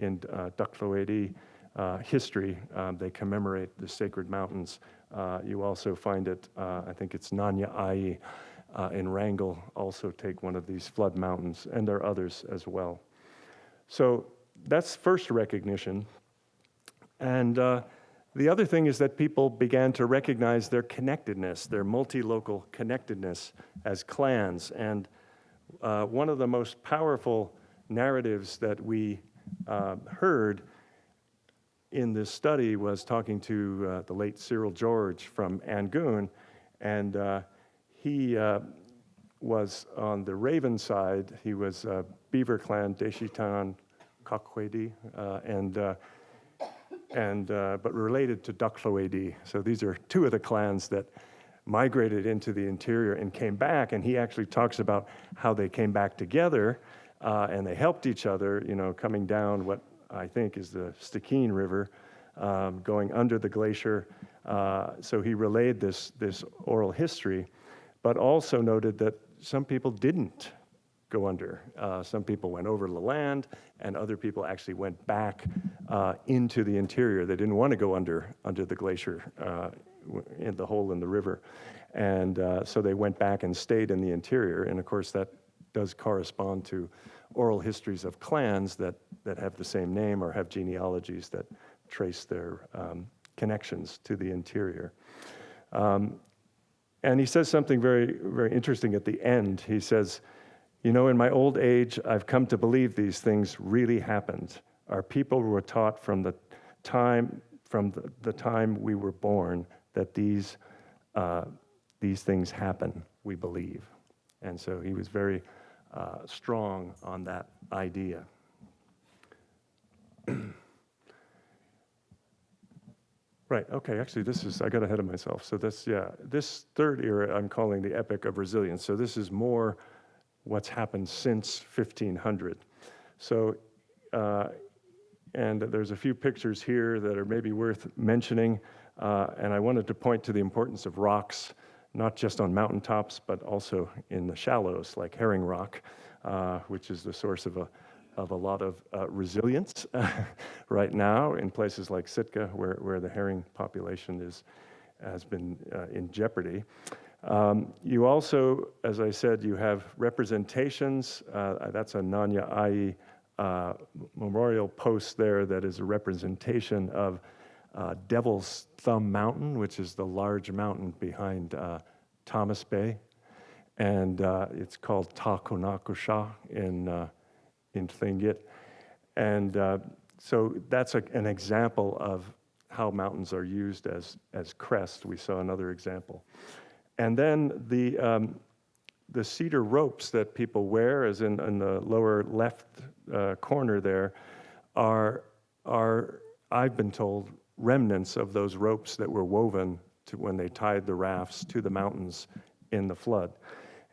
Daklowedi history. They commemorate the sacred mountains. You also find it, I think it's Nanya Ai in Wrangell, also take one of these flood mountains, and there are others as well. So that's first recognition. And the other thing is that people began to recognize their connectedness, their multi-local connectedness as clans. And one of the most powerful narratives that we heard in this study was talking to the late Cyril George from Angoon, and he was on the Raven side. He was Beaver Clan, Deshitan, Kakwedi, but related to Daklowedi. So these are two of the clans that migrated into the interior and came back, and he actually talks about how they came back together and they helped each other, coming down what I think is the Stikine River, going under the glacier. So he relayed this oral history, but also noted that some people didn't go under. Some people went over the land, and other people actually went back into the interior. They didn't want to go under the glacier, in the hole in the river. And so they went back and stayed in the interior. And of course, that does correspond to oral histories of clans that have the same name or have genealogies that trace their connections to the interior. And he says something very, very interesting at the end. He says, You know, in my old age, I've come to believe these things really happened. Our people were taught from the time we were born that these things happen, we believe. And so he was very strong on that idea. Right, okay, actually I got ahead of myself. So this third era I'm calling the Epic of Resilience. So this is more what's happened since 1500. So, and there's a few pictures here that are maybe worth mentioning. And I wanted to point to the importance of rocks, not just on mountaintops, but also in the shallows, like Herring Rock, which is the source of a lot of resilience right now in places like Sitka, where the herring population has been in jeopardy. You also, as I said, you have representations. That's a Nanya Ai memorial post there that is a representation of Devil's Thumb Mountain, which is the large mountain behind Thomas Bay. And it's called Ta Konakusha in Tlingit. And so that's an example of how mountains are used as crest. We saw another example. And then the cedar ropes that people wear, as in the lower left corner there, are I've been told, remnants of those ropes that were woven to when they tied the rafts to the mountains in the flood.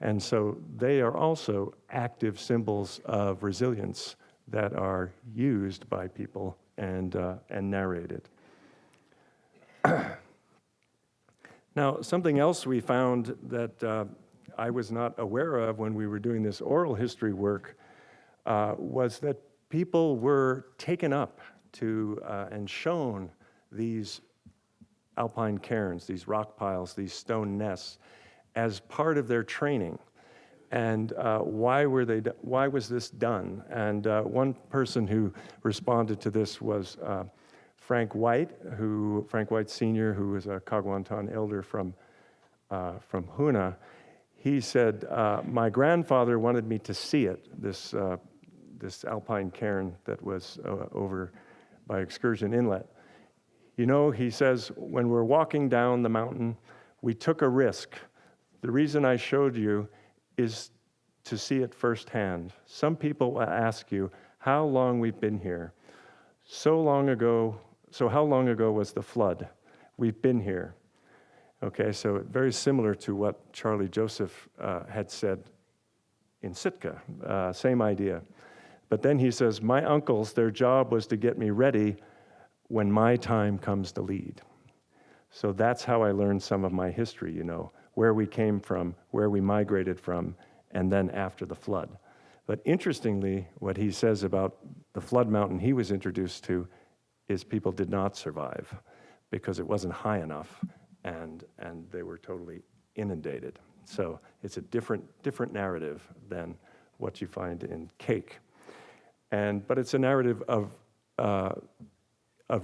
And so they are also active symbols of resilience that are used by people and narrated. Now, something else we found that I was not aware of when we were doing this oral history work was that people were taken up to and shown these alpine cairns, these rock piles, these stone nests, as part of their training. And why was this done? And one person who responded to this was Frank White Sr., who was a Kagwantan elder from Huna. He said, my grandfather wanted me to see it, this alpine cairn that was over by Excursion Inlet. You know, he says, when we're walking down the mountain, we took a risk. The reason I showed you is to see it firsthand. Some people will ask you how long we've been here. So how long ago was the flood? We've been here. Okay, so very similar to what Charlie Joseph had said in Sitka, same idea. But then he says, my uncles, their job was to get me ready when my time comes to lead. So that's how I learned some of my history, you know, where we came from, where we migrated from, and then after the flood. But interestingly, what he says about the flood mountain he was introduced to is people did not survive because it wasn't high enough and they were totally inundated. So it's a different narrative than what you find in Cake. But it's a narrative of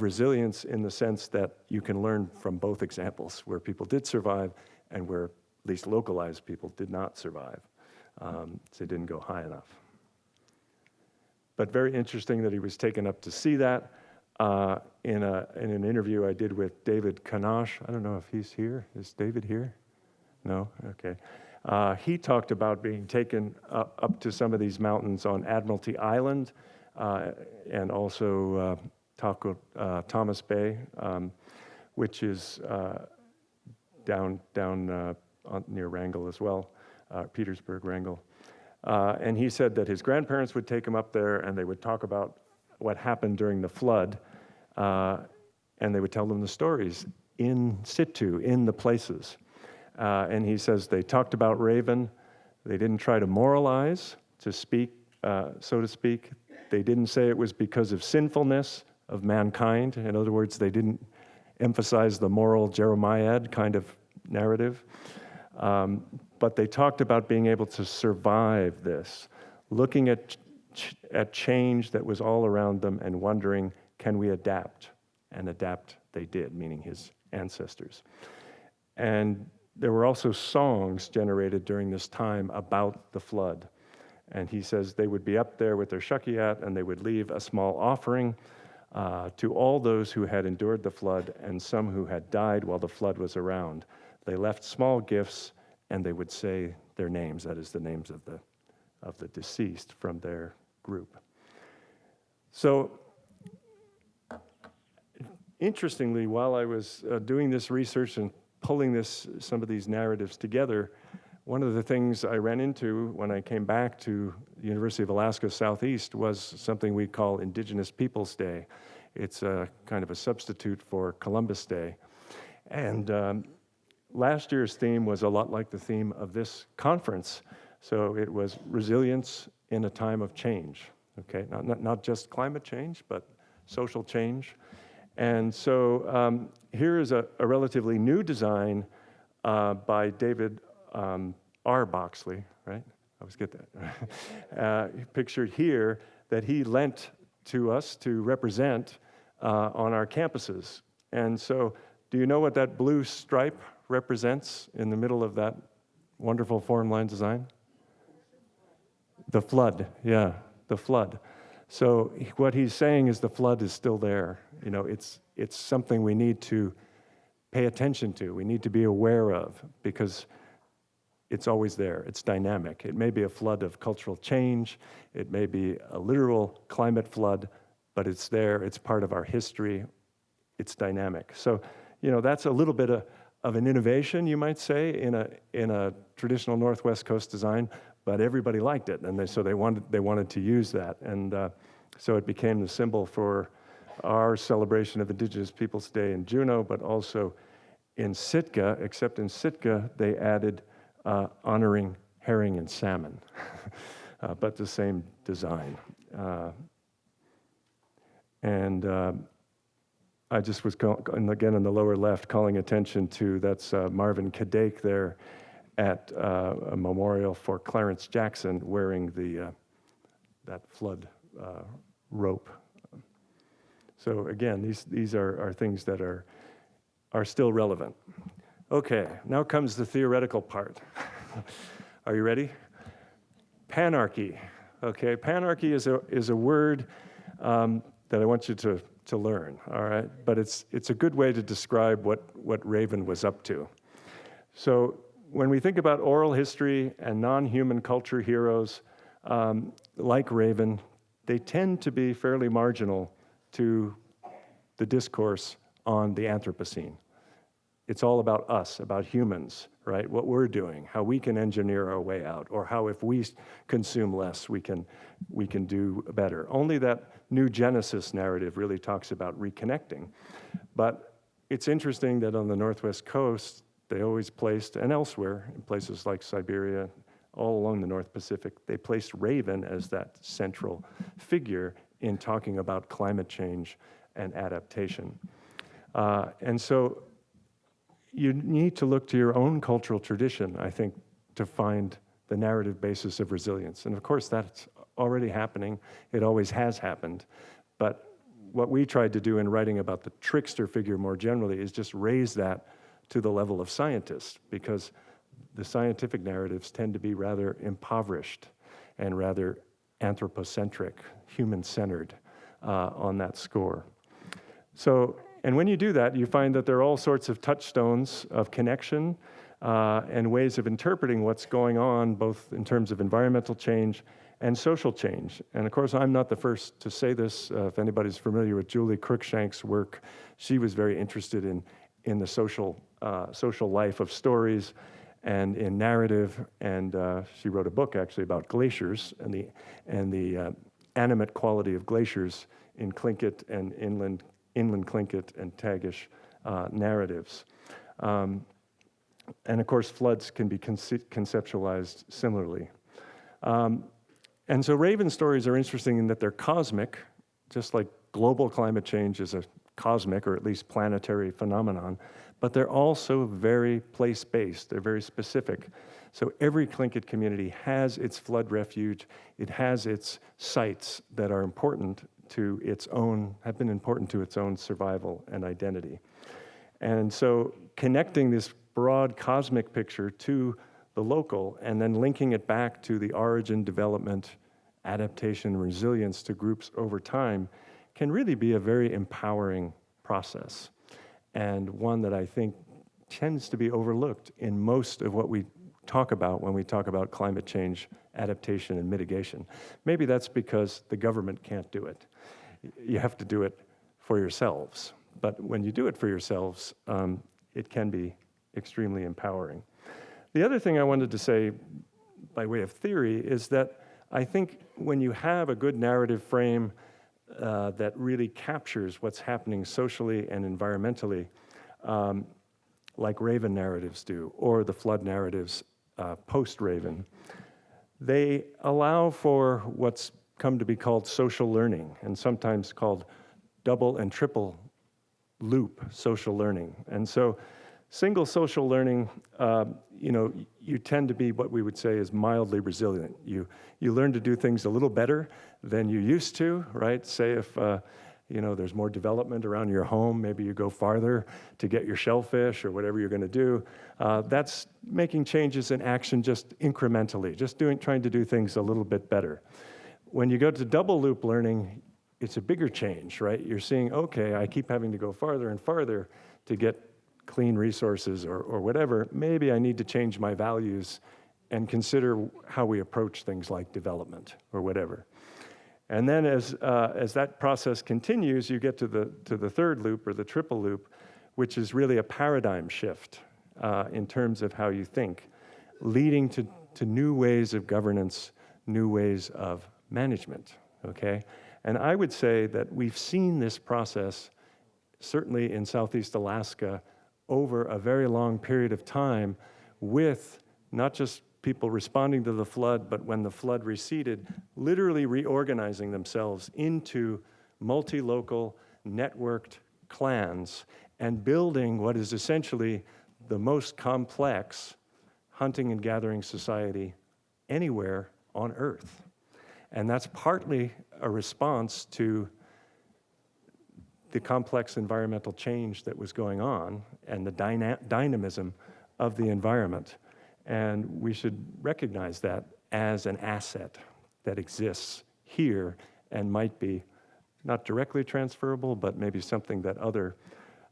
resilience in the sense that you can learn from both examples, where people did survive and where at least localized people did not survive. So they didn't go high enough. But very interesting that he was taken up to see that in an interview I did with David Kanash. I don't know if he's here. Is David here? No? Okay. He talked about being taken up to some of these mountains on Admiralty Island and also Thomas Bay, which is down near Wrangell as well, Petersburg, Wrangell. And he said that his grandparents would take him up there and they would talk about what happened during the flood, and they would tell them the stories in situ, in the places. And he says they talked about Raven. They didn't try to moralize, to speak, so to speak. They didn't say it was because of sinfulness of mankind. In other words, they didn't emphasize the moral Jeremiad kind of narrative. But they talked about being able to survive this, looking at change that was all around them and wondering, can we adapt? And adapt they did, meaning his ancestors. And there were also songs generated during this time about the flood. And he says they would be up there with their shakiyat, and they would leave a small offering to all those who had endured the flood and some who had died while the flood was around. They left small gifts, and they would say their names, that is, the names of the deceased from their group. So, interestingly, while I was doing this research and pulling some of these narratives together, one of the things I ran into when I came back to the University of Alaska Southeast was something we call Indigenous Peoples Day. It's a kind of a substitute for Columbus Day. And last year's theme was a lot like the theme of this conference. So it was resilience in a time of change, okay? Not just climate change, but social change. And so here is a relatively new design by David R. Boxley, right? I always get that. Pictured here that he lent to us to represent on our campuses. And so do you know what that blue stripe represents in the middle of that wonderful form line design? The flood, yeah, the flood. So what he's saying is the flood is still there. You know, it's something we need to pay attention to. We need to be aware of because it's always there. It's dynamic. It may be a flood of cultural change. It may be a literal climate flood, but it's there. It's part of our history. It's dynamic. So, you know, that's a little bit of an innovation, you might say, in a traditional Northwest Coast design. But everybody liked it, and they wanted to use that, and so it became the symbol for our celebration of Indigenous Peoples Day in Juneau, but also in Sitka. Except in Sitka, they added honoring herring and salmon, but the same design. And I just was again in the lower left calling attention to that's Marvin Kadek there at a memorial for Clarence Jackson wearing that flood rope. So again, these are things that are still relevant. Okay, now comes the theoretical part. Are you ready? Panarchy. Okay, panarchy is a word that I want you to learn. All right, but it's a good way to describe what Raven was up to. So when we think about oral history and non-human culture heroes like Raven, they tend to be fairly marginal to the discourse on the Anthropocene. It's all about us, about humans, right? What we're doing, how we can engineer our way out, or how if we consume less, we can do better. Only that New Genesis narrative really talks about reconnecting. But it's interesting that on the Northwest Coast, they always placed, and elsewhere, in places like Siberia, all along the North Pacific, they placed Raven as that central figure in talking about climate change and adaptation. And so you need to look to your own cultural tradition, I think, to find the narrative basis of resilience. And of course, that's already happening. It always has happened. But what we tried to do in writing about the trickster figure more generally is just raise that to the level of scientists, because the scientific narratives tend to be rather impoverished and rather anthropocentric, human-centered on that score. So, and when you do that, you find that there are all sorts of touchstones of connection and ways of interpreting what's going on, both in terms of environmental change and social change. And of course, I'm not the first to say this. If anybody's familiar with Julie Cruikshank's work, she was very interested in the social life of stories and in narrative, and she wrote a book actually about glaciers and the animate quality of glaciers in Tlingit and inland Tlingit and Tagish narratives. And of course, floods can be conceptualized similarly. And so Raven stories are interesting in that they're cosmic, just like global climate change is a cosmic or at least planetary phenomenon, but they're also very place-based. They're very specific. So every Tlingit community has its flood refuge. It has its sites that are important to its own, have been important to its own survival and identity. And so connecting this broad cosmic picture to the local, and then linking it back to the origin, development, adaptation, resilience to groups over time can really be a very empowering process, and one that I think tends to be overlooked in most of what we talk about when we talk about climate change, adaptation, and mitigation. Maybe that's because the government can't do it. You have to do it for yourselves. But when you do it for yourselves, it can be extremely empowering. The other thing I wanted to say by way of theory is that I think when you have a good narrative frame that really captures what's happening socially and environmentally, like Raven narratives do, or the flood narratives post-Raven, they allow for what's come to be called social learning, and sometimes called double and triple loop social learning. And so single social learning, you tend to be what we would say is mildly resilient. You learn to do things a little better than you used to, right? Say if there's more development around your home, maybe you go farther to get your shellfish or whatever you're going to do. That's making changes in action just incrementally, just trying to do things a little bit better. When you go to double loop learning, it's a bigger change, right? You're seeing, okay, I keep having to go farther and farther to get clean resources or whatever. Maybe I need to change my values and consider how we approach things like development or whatever. And then as that process continues, you get to the third loop or the triple loop, which is really a paradigm shift in terms of how you think, leading to new ways of governance, new ways of management, okay? And I would say that we've seen this process, certainly in Southeast Alaska, over a very long period of time, with not just people responding to the flood, but when the flood receded, literally reorganizing themselves into multi-local, networked clans and building what is essentially the most complex hunting and gathering society anywhere on Earth. And that's partly a response to the complex environmental change that was going on and the dynamism of the environment. And we should recognize that as an asset that exists here and might be not directly transferable, but maybe something that other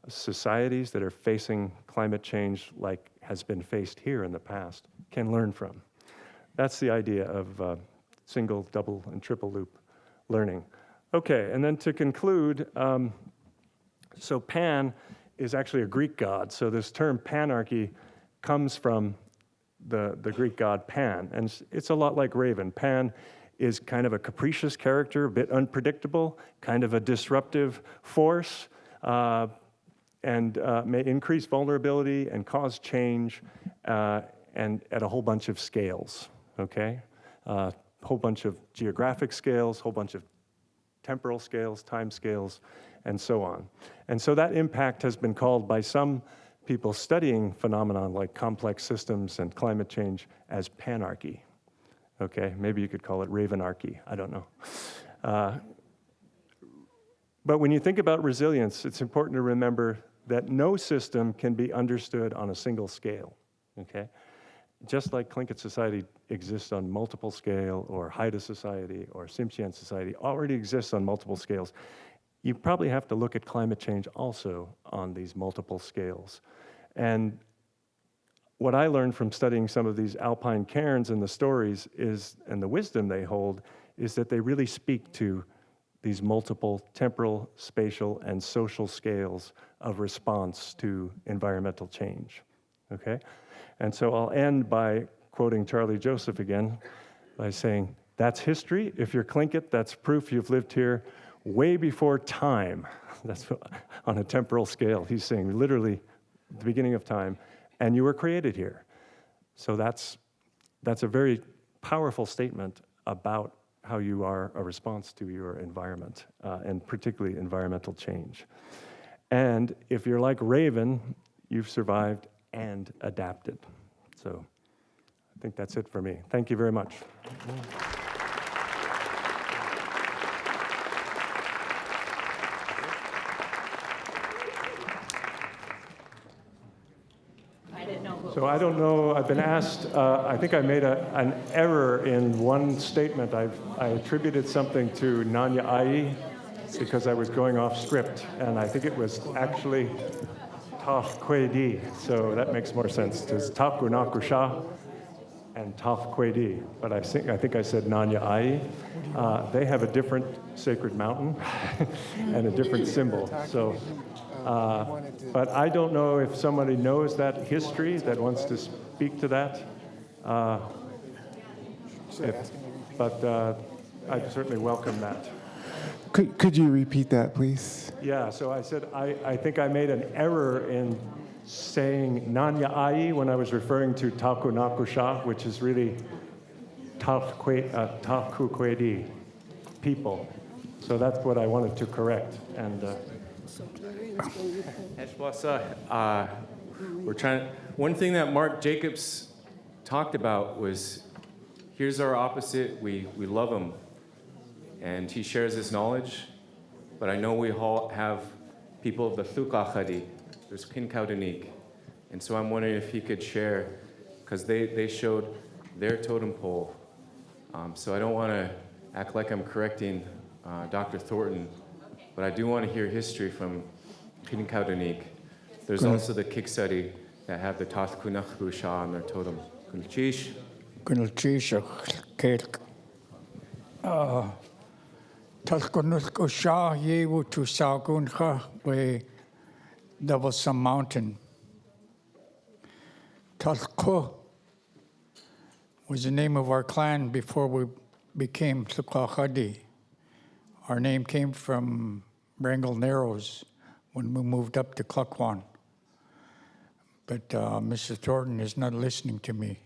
societies that are facing climate change, like has been faced here in the past, can learn from. That's the idea of single, double, and triple loop learning. Okay, and then to conclude, so Pan is actually a Greek god. So this term panarchy comes from the Greek god Pan, and it's a lot like Raven. Pan is kind of a capricious character, a bit unpredictable, kind of a disruptive force, and may increase vulnerability and cause change, and at a whole bunch of scales, okay? Whole bunch of geographic scales, whole bunch of temporal scales, time scales, and so on. And so that impact has been called by some people studying phenomenon like complex systems and climate change as panarchy. Okay, maybe you could call it ravenarchy, I don't know. But when you think about resilience, it's important to remember that no system can be understood on a single scale, okay? Just like Tlingit society exists on multiple scale, or Haida society, or Tsimshian society already exists on multiple scales, you probably have to look at climate change also on these multiple scales. And what I learned from studying some of these alpine cairns and the stories is, and the wisdom they hold, is that they really speak to these multiple temporal, spatial, and social scales of response to environmental change, okay? And so I'll end by quoting Charlie Joseph again, by saying, that's history. If you're Tlingit, that's proof you've lived here way before time. That's on a temporal scale. He's saying literally the beginning of time, and you were created here. So that's a very powerful statement about how you are a response to your environment, and particularly environmental change. And if you're like Raven, you've survived and adapted. So I think that's it for me. Thank you very much. I didn't know who So I don't know, I've been asked, I think I made an error in one statement. I attributed something to Nanya Ai because I was going off script, and I think it was actually Taf Kwedi, so that makes more sense. It's Taf Gunakusha and Taf Kwedi, but I think I said Nanya Ai. They have a different sacred mountain and a different symbol. So, but I don't know if somebody knows that history that wants to speak to that. But I certainly welcome that. Could you repeat that, please? Yeah, so I said, I think I made an error in saying Nanya Ai when I was referring to Taku Nakusha, which is really Taku Kwedi, people. So that's what I wanted to correct. And one thing that Mark Jacobs talked about was, here's our opposite, we love him. And he shares his knowledge, but I know we all have people of the Thukachadi, there's Kinkaudanik. And so I'm wondering if he could share, because they showed their totem pole. So I don't want to act like I'm correcting Dr. Thornton, but I do want to hear history from Kinkaudanik. There's also the Kiksadi that have the Tathkunachbusha on their totem. Kunchish. Talkunuskusha yewu to Sauguncha, where there was some mountain. Talko was the name of our clan before we became Tlukahadi. Our name came from Wrangell Narrows when we moved up to Klukwan. But Mr. Thornton is not listening to me.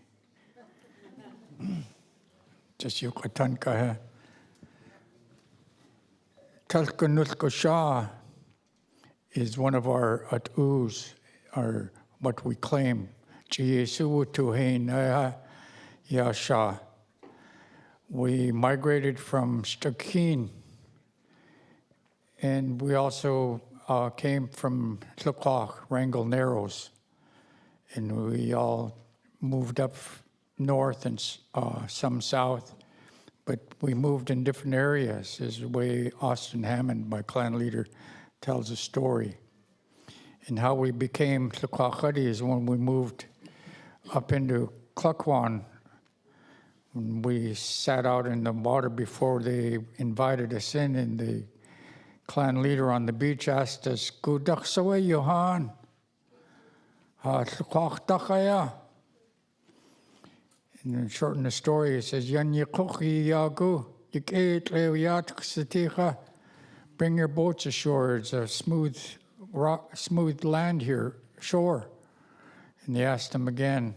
Just Yucatan Kaha. Talkunulkusha is one of our atus, or what we claim. Yasha. We migrated from Stukeen, and we also came from Tlukak, Wrangell Narrows, and we all moved up north and some south. But we moved in different areas, is the way Austin Hammond, my clan leader, tells a story. And how we became Tlukahadi is when we moved up into Klukwan. When we sat out in the water before they invited us in, and the clan leader on the beach asked us, "Gudak sawe Johan? Tlukah And then shorten the story, it says, bring your boats ashore. It's a smooth land here, shore. And they asked him again,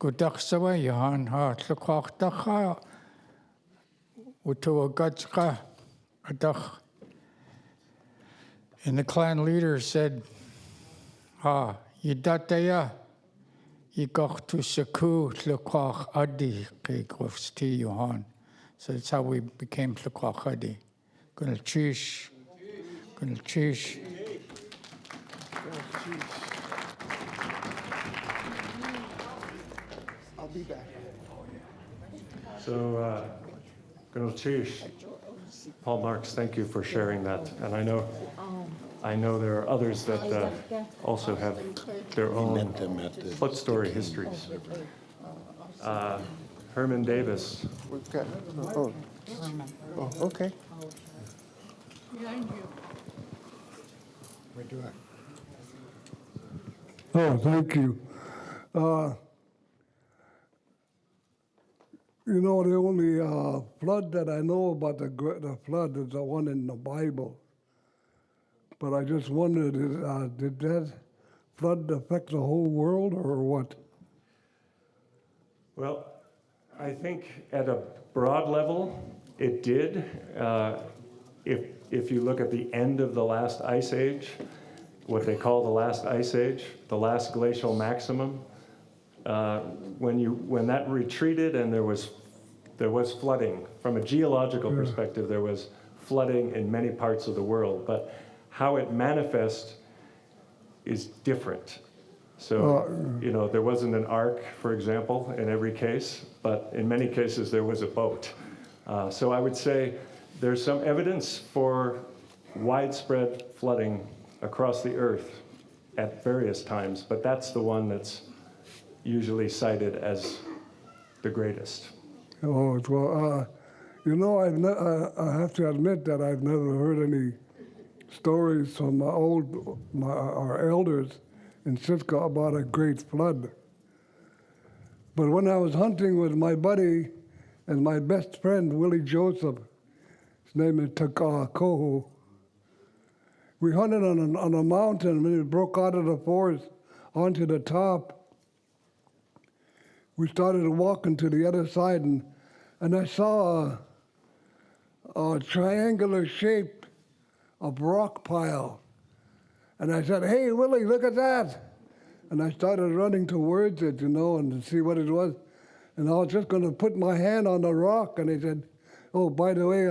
and the clan leader said, Yidataya. To Saku Tlukach Adi Kegofsti Johan. So that's how we became Tlukach Adi. Gunalchish. I'll be back. so, Gunalchish, Paul Marks, thank you for sharing that. And I know there are others that also have their own flood story histories. Herman Davis. We've got, oh, okay. Oh, thank you. You know, the only flood that I know about the flood is the one in the Bible. But I just wondered, did that flood affect the whole world or what? Well, I think at a broad level, it did. If you look at the end of the last ice age, what they call the last ice age, the last glacial maximum, when that retreated and there was flooding, from a geological perspective, there was flooding in many parts of the world, but how it manifests is different. So, there wasn't an ark, for example, in every case, but in many cases there was a boat. So I would say there's some evidence for widespread flooding across the earth at various times, but that's the one that's usually cited as the greatest. Oh, well, I have to admit that I've never heard any stories from our elders in Sitka about a great flood. But when I was hunting with my buddy and my best friend, Willie Joseph, his name is Koho, we hunted on a mountain. When it broke out of the forest onto the top, we started walking to the other side, and I saw a triangular shape of rock pile. And I said, "Hey, Willie, look at that." And I started running towards it, and to see what it was. And I was just going to put my hand on the rock, and he said, "Oh, by the way,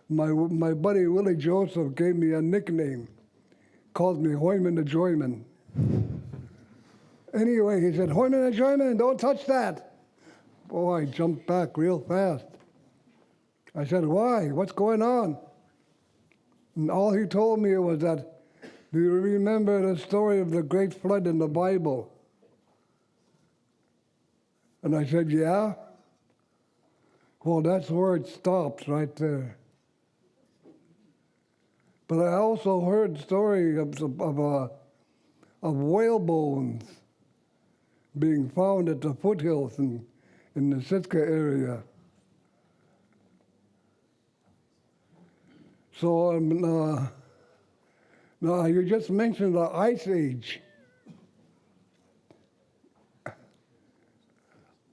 my buddy Willie Joseph gave me a nickname, called me Hoyman the Joyman." Anyway, he said, "Hoyman the Joyman, don't touch that." Oh, I jumped back real fast. I said, "Why? What's going on?" And all he told me was that, "Do you remember the story of the great flood in the Bible?" And I said, "Yeah." Well, that's where it stops, right there. But I also heard story of whale bones being found at the foothills in the Sitka area. So now you just mentioned the Ice Age.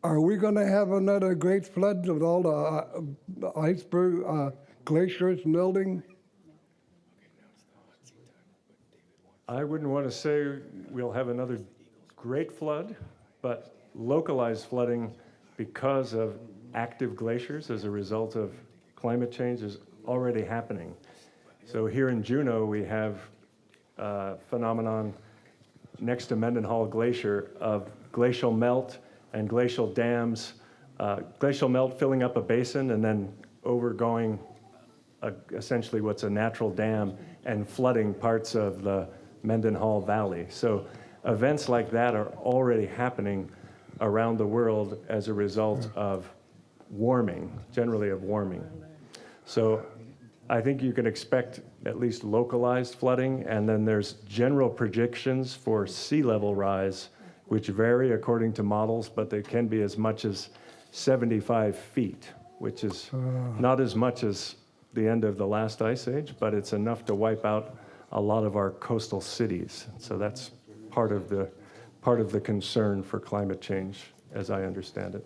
Are we going to have another great flood with all the iceberg glaciers melting? I wouldn't want to say we'll have another great flood, but localized flooding because of active glaciers as a result of climate change is already happening. So here in Juneau, we have a phenomenon next to Mendenhall Glacier of glacial melt and glacial dams, glacial melt filling up a basin and then overgoing essentially what's a natural dam and flooding parts of the Mendenhall Valley. So events like that are already happening around the world as a result of warming, generally of warming. So I think you can expect at least localized flooding, and then there's general predictions for sea level rise, which vary according to models, but they can be as much as 75 feet, which is not as much as the end of the last ice age, but it's enough to wipe out a lot of our coastal cities. So that's part of the concern for climate change, as I understand it.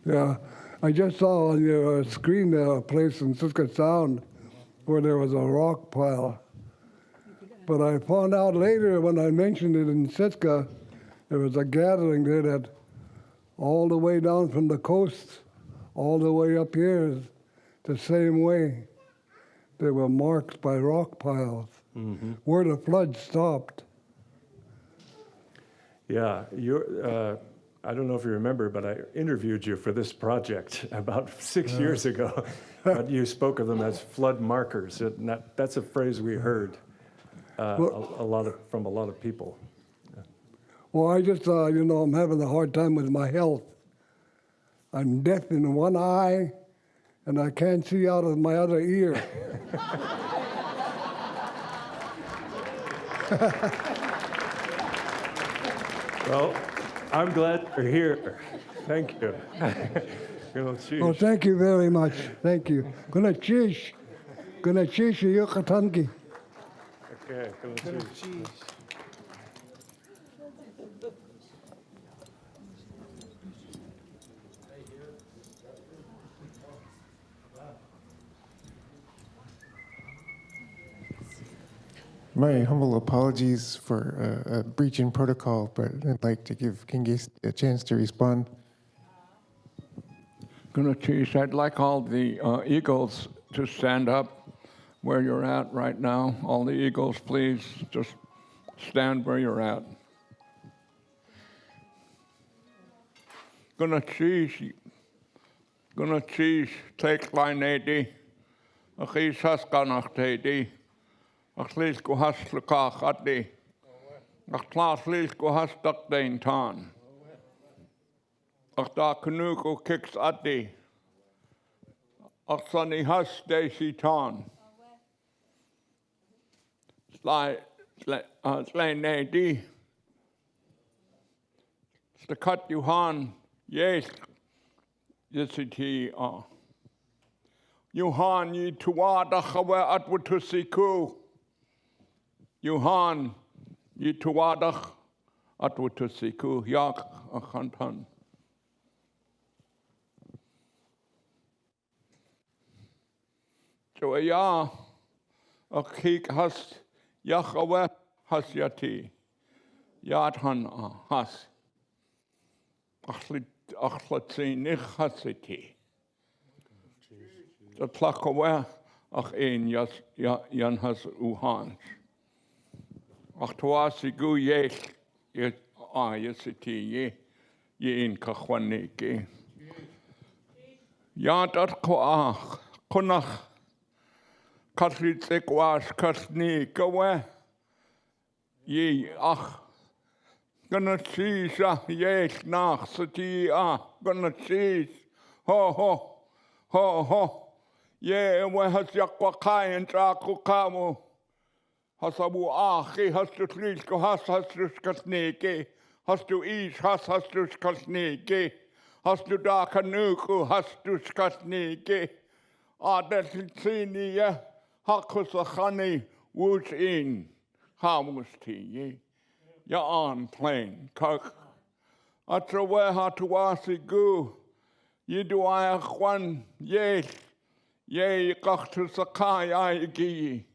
Yeah, I just saw on your screen there a place in Sitka Sound where there was a rock pile. But I found out later when I mentioned it in Sitka, there was a gathering there that all the way down from the coast, all the way up here is the same way. They were marked by rock piles where the flood stopped. Yeah, I don't know if you remember, but I interviewed you for this project about 6 years ago. But you spoke of them as flood markers. That's a phrase we heard from a lot of people. Well, I just, I'm having a hard time with my health. I'm deaf in one eye, and I can't see out of my other ear. Well, I'm glad you're here. Thank you. Oh, thank you very much. Thank you. Gonna cheers. Yucatanki. Okay, cheers. My humble apologies for a breach in protocol, but I'd like to give Kingis a chance to respond. I'd like all the eagles to stand up where you're at right now. All the eagles, please just stand where you're at. gonna cheese take line 80. A cheese has ganach 80. A cheese go has the kach at the. A class lease go has duck dain tan. A da canoe go kicks at the. A sunny has Stacy tan. Slay 80. The cut you han, yes, yesiti Yuhan ye tuwada chawa atwutusiku. Yuhan ye tuwada atwutusiku yak achantan. So ya a kik has yachawa has yati. Yathan has. Achlatsi nich hasiti. The tlakawa ach ein yan has uhans. Ach tuasi gu yes yesiti ye in kachwaniki. Yant at ko ach konach katrit ekwas katni kawa ye ach. Gonna cheese, yes, nach, sati, gonna cheese, ho, yeah, when has yakwakai and trakukamu, hasabu has to trisko, has to skasniki, has to eat, has to skasniki, has to dakanuku, has to skasniki, that's sini, hakusachani, woods in, hamusti, ya on plain kak atrawe hatuasi gu yidu ay khwan ye qachtu sakai ay gi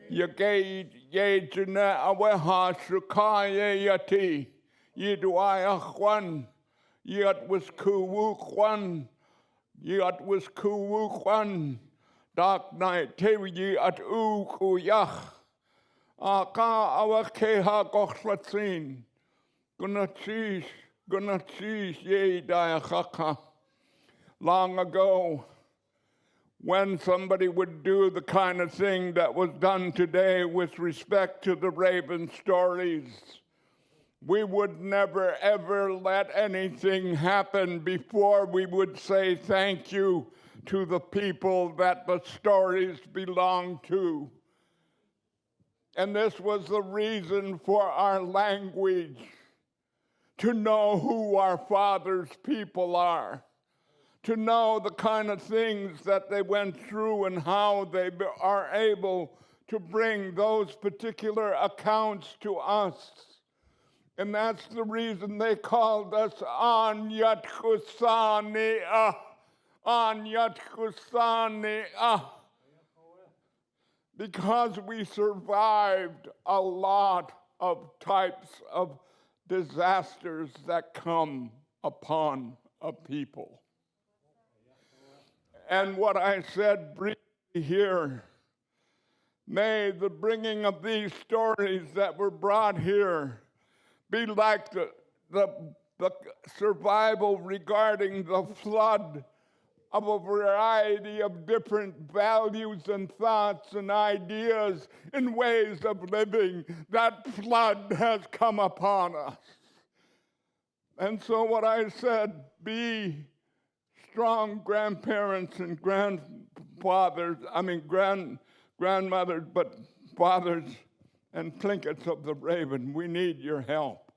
ye gay ye jna awe ha shukai yati yidu ay khwan yat was ku khwan yat was ku khwan dark night tewi at u ku yach Aka awake ha gochlatzin. Gonna cheese, ye diachaka. Long ago, when somebody would do the kind of thing that was done today with respect to the Raven stories, we would never ever let anything happen before we would say thank you to the people that the stories belong to. And this was the reason for our language, to know who our father's people are, to know the kind of things that they went through and how they are able to bring those particular accounts to us. And that's the reason they called us Anyat Kusani, Anyat Kusani, because we survived a lot of types of disasters that come upon a people. And what I said briefly here, may the bringing of these stories that were brought here be like the survival regarding the flood of a variety of different values and thoughts and ideas and ways of living. That flood has come upon us. And so what I said, be strong grandparents and grandfathers, grandmothers, but fathers and Plinkets of the Raven, we need your help.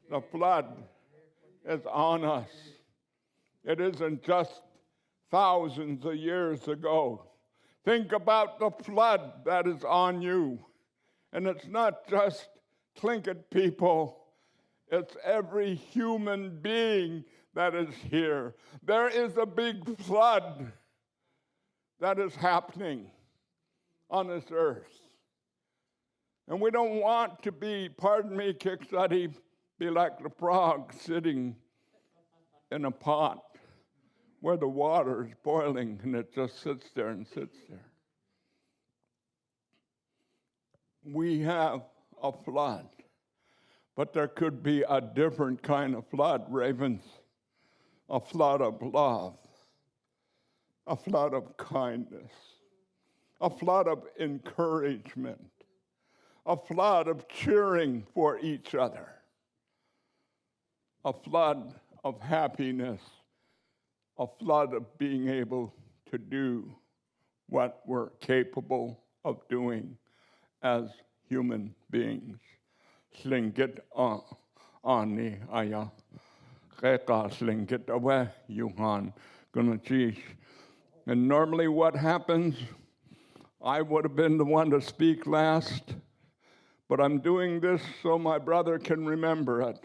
The flood is on us. It isn't just thousands of years ago. Think about the flood that is on you. And it's not just Tlingit people, it's every human being that is here. There is a big flood that is happening on this earth. And we don't want to be, pardon me, Kiksadi, be like the frog sitting in a pot where the water is boiling and it just sits there and sits there. We have a flood. But there could be a different kind of flood, Ravens. A flood of love, a flood of kindness, a flood of encouragement, a flood of cheering for each other, a flood of happiness, a flood of being able to do what we're capable of doing as human beings. Slingit ani aya. And normally what happens, I would have been the one to speak last, but I'm doing this so my brother can remember it.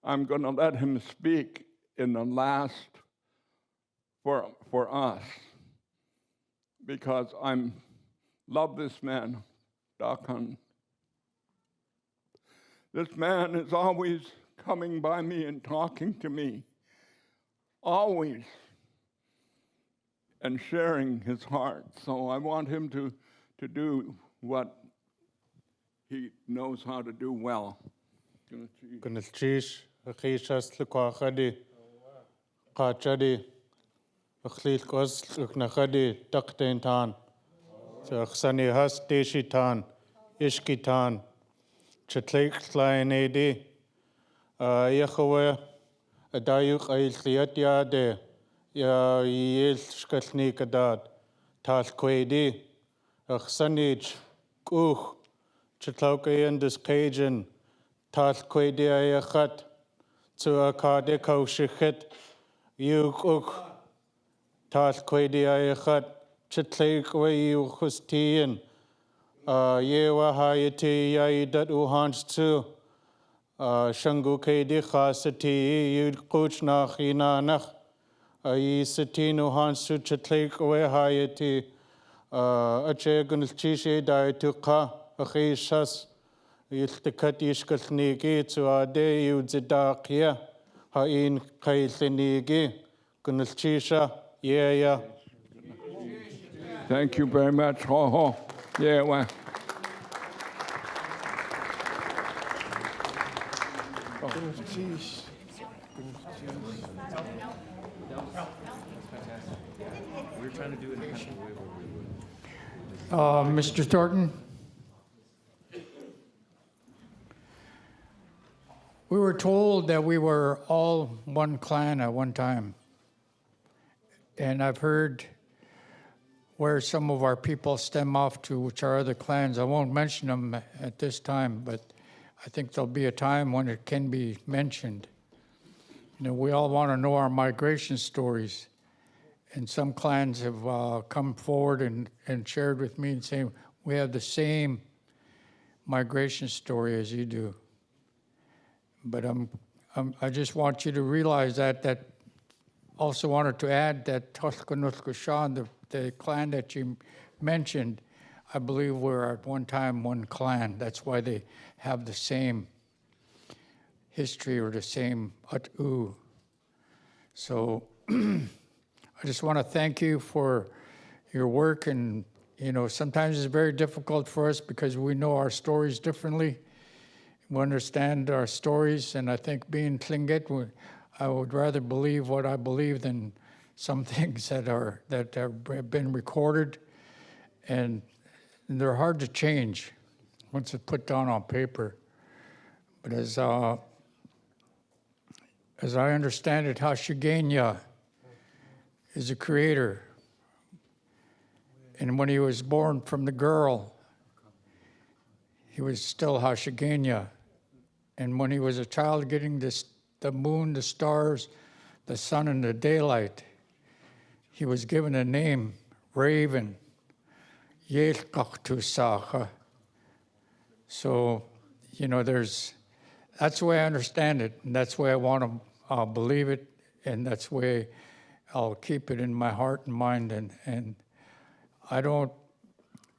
I'm going to let him speak in the last for us, because I love this man, Dakan. This man is always coming by me and talking to me, always, and sharing his heart. So I want him to do what he knows how to do well. Gunalchish, Achishas, Luquachadi, Qachadi, Achlil Kos, Luknachadi, Daktain Tan, Sani Has, Deshi Tan, Ishki Tan, Chatlik Slain Adi. Yahweh, a dayuk ailliat yade, ya yil shkatni kadad, tal quedi, sanij, kuch, chatlaukayan dis cajun, tal quedi ayachat, to a kardeko shichet, yuk tal quedi ayachat, chatlik way you hustian, yewa hayati yaidat uhans too. Shangu Kedi Khasati, Yud Kuch nach Inanach, Ayisatino Hansu Chatlik Wehayati, Achegun Chishe Daituka, Achishas, Yiltikatish Katnigi, to Ade Yudzidakia, Hain Kaitlinigi, Gunalchisha, yeah. Thank you very much. Ho ho. Yeah, well. Mr. Thornton, we were told that we were all one clan at one time. And I've heard where some of our people stem off to, which are other clans. I won't mention them at this time, but I think there'll be a time when it can be mentioned. You know, we all want to know our migration stories. And some clans have come forward and shared with me and saying, we have the same migration story as you do. But I just want you to realize that also wanted to add that Toskanutkushan, the clan that you mentioned, I believe we're at one time one clan. That's why they have the same history or the same at'u. So I just want to thank you for your work. And, you know, sometimes it's very difficult for us because we know our stories differently. We understand our stories. And I think being Tlingit, I would rather believe what I believe than some things that have been recorded. And they're hard to change once it's put down on paper. But as I understand it, Hashigenya is a creator. And when he was born from the girl, he was still Hashigenya. And when he was a child getting the moon, the stars, the sun, and the daylight, he was given a name, Raven. So, you know, that's the way I understand it, and that's the way I want to believe it, and that's the way I'll keep it in my heart and mind. And I don't,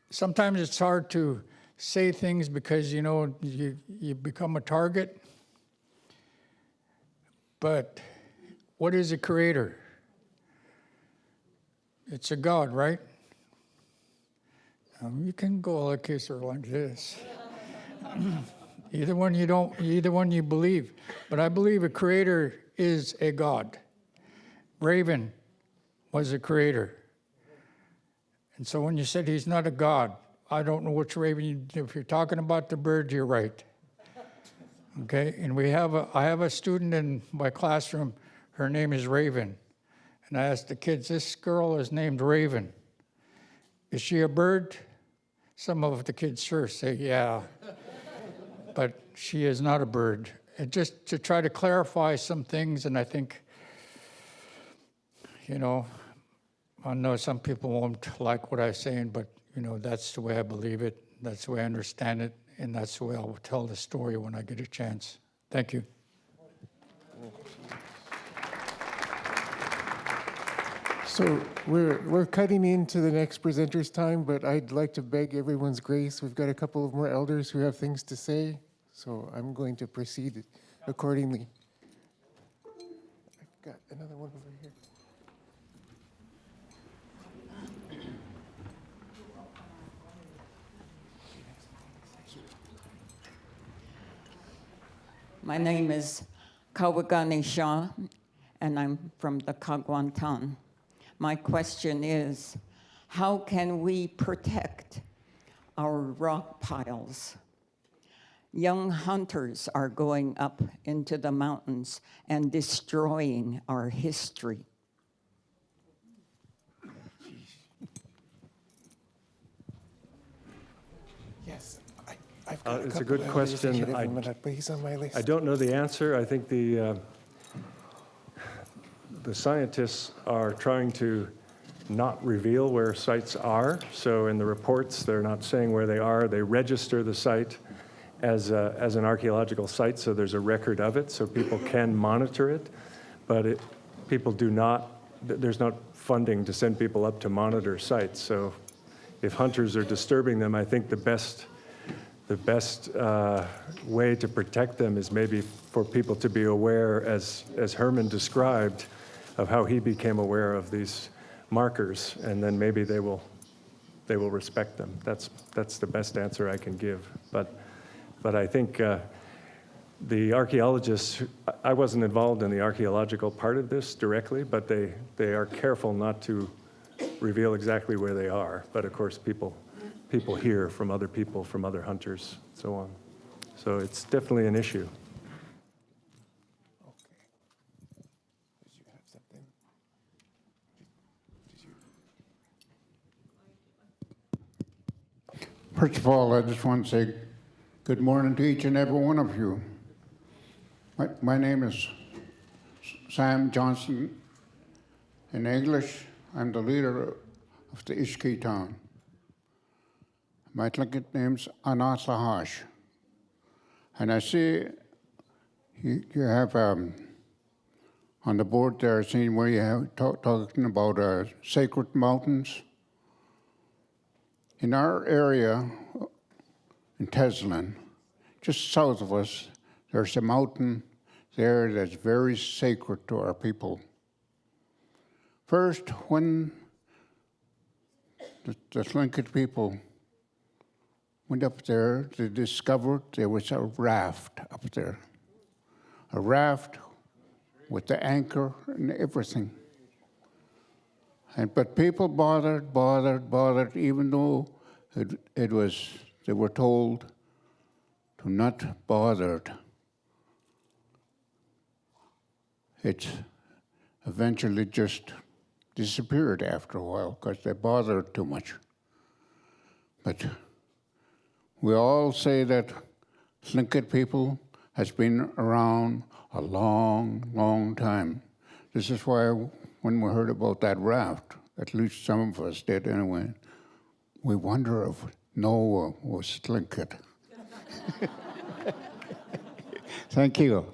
sometimes it's hard to say things because, you know, you become a target. But what is a creator? It's a God, right? You can go like this or like this. Either one you don't, either one you believe. But I believe a creator is a God. Raven was a creator. And so when you said he's not a God, I don't know which raven, if you're talking about the bird, you're right. Okay, and I have a student in my classroom, her name is Raven. And I asked the kids, this girl is named Raven. Is she a bird? Some of the kids sure say, yeah. But she is not a bird. And just to try to clarify some things, and I think, I know some people won't like what I'm saying, but, that's the way I believe it, that's the way I understand it, and that's the way I'll tell the story when I get a chance. Thank you. So we're cutting into the next presenter's time, but I'd like to beg everyone's grace. We've got a couple of more elders who have things to say, so I'm going to proceed accordingly. I've got another one over here. My name is Kawagani Shah, and I'm from the Kagwantan. My question is, how can we protect our rock piles? Young hunters are going up into the mountains and destroying our history. Yes, I've got It's a couple good elders ahead question. of him, but he's on my list. I don't know the answer. I think the scientists are trying to not reveal where sites are. So in the reports, they're not saying where they are. They register the site as an archaeological site, so there's a record of it, so people can monitor it. But people do not. There's not funding to send people up to monitor sites. So if hunters are disturbing them, I think the best way to protect them is maybe for people to be aware, as Herman described, of how he became aware of these markers, and then maybe they will respect them. That's the best answer I can give. But I think the archaeologists, I wasn't involved in the archaeological part of this directly, but they are careful not to reveal exactly where they are. But of course, people hear from other people, from other hunters, so on. So it's definitely an issue. Okay. Did you have something? First of all, I just want to say good morning to each and every one of you. My name is Sam Johnson. In English, I'm the leader of the Ishki town. My Tlingit name's Anasahash. And I see you have on the board there a scene where you have talking about sacred mountains. In our area, in Teslin, just south of us, there's a mountain there that's very sacred to our people. First, when the Tlingit people went up there, they discovered there was a raft up there. A raft with the anchor and everything. But people bothered, even though they were told to not bother. It eventually just disappeared after a while because they bothered too much. But we all say that Tlingit people has been around a long, long time. This is why when we heard about that raft, at least some of us did anyway, we wonder if Noah was Tlingit. Thank you.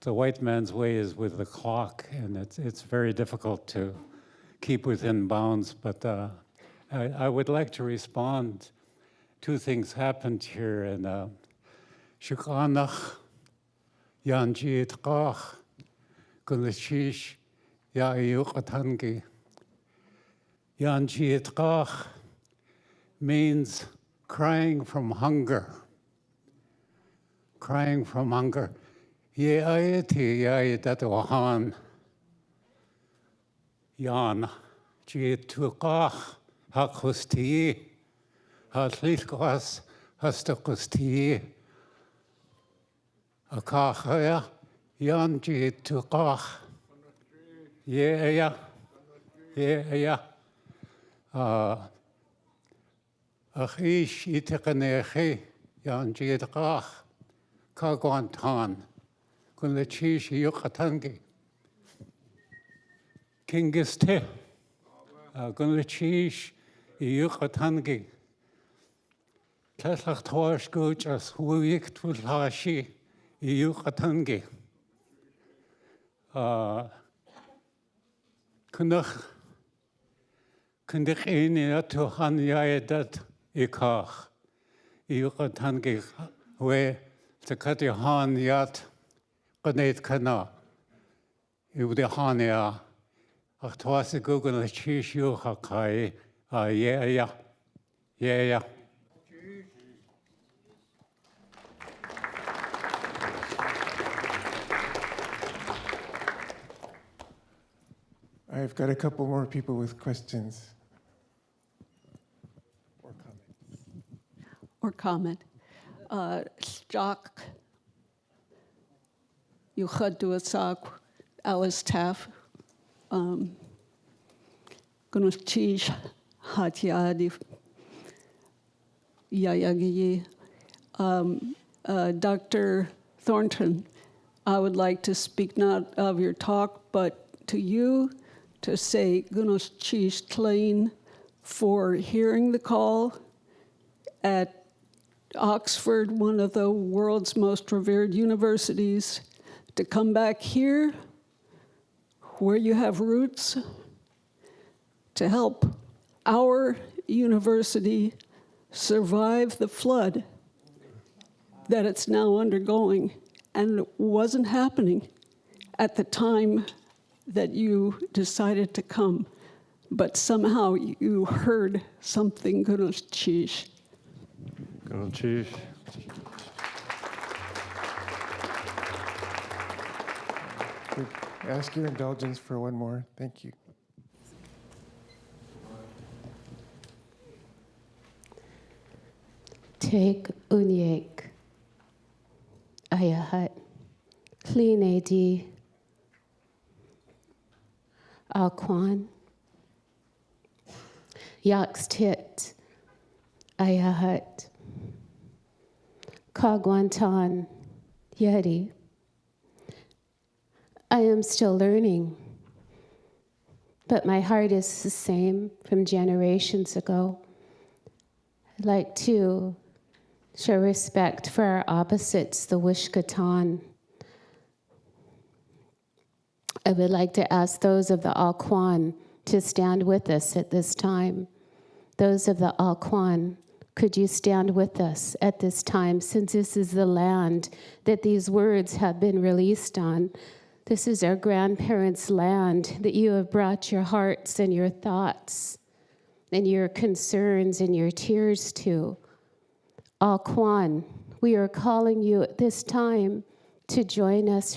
The white man's way is with the clock, and it's very difficult to keep within bounds, but I would like to respond. Two things happened here, and Shukanach, Yanji Tkach, Gulishish, Yayukatangi. Yanji Tkach means crying from hunger. Crying from hunger. Ye ayati yayatatuhan. Yan, Jituqach, Hakusti, Hatlilkwas, Hastakusti, Akachaya, Yan Jituqach, yeah, Achish itikanechi, Yan Jituqach, Kagwantan, Kunlachish Yukatangi. Kingiste, Gunlichish, Yukatangi, Teslach Tosh Gujas, Wuyik Tulashi, Yukatangi. Kunach Kundichini to Hanyadat Ikach, Yukatangi, where the Katihan Yat Ganet Kana, Udihania. Ach, twas a Google a cheese you hakai, yeah. I've got a couple more people with questions. Or comment. Stock, you had to a sock, Alice Taff. Gunuchish Hatyadi Yayagi. Dr. Thornton, I would like to speak not of your talk, but to you to say Gunuchish Tlain for hearing the call at Oxford, one of the world's most revered universities, to come back here where you have roots, to help our university survive the flood that it's now undergoing and wasn't happening at the time that you decided to come, but somehow you heard something Gunuchish. Gunuchish. Ask your indulgence for one more. Thank you. Take unyek ayahat clean ad alquan yaks tit ayahat kagwantan yeti. I am still learning, but my heart is the same from generations ago. I'd like to show respect for our opposites, the Wishkatan. I would like to ask those of the Alquan to stand with us at this time. Those of the Alquan, could you stand with us at this time, since this is the land that these words have been released on. This is our grandparents' land that you have brought your hearts and your thoughts and your concerns and your tears to. Alquan, we are calling you at this time to join us.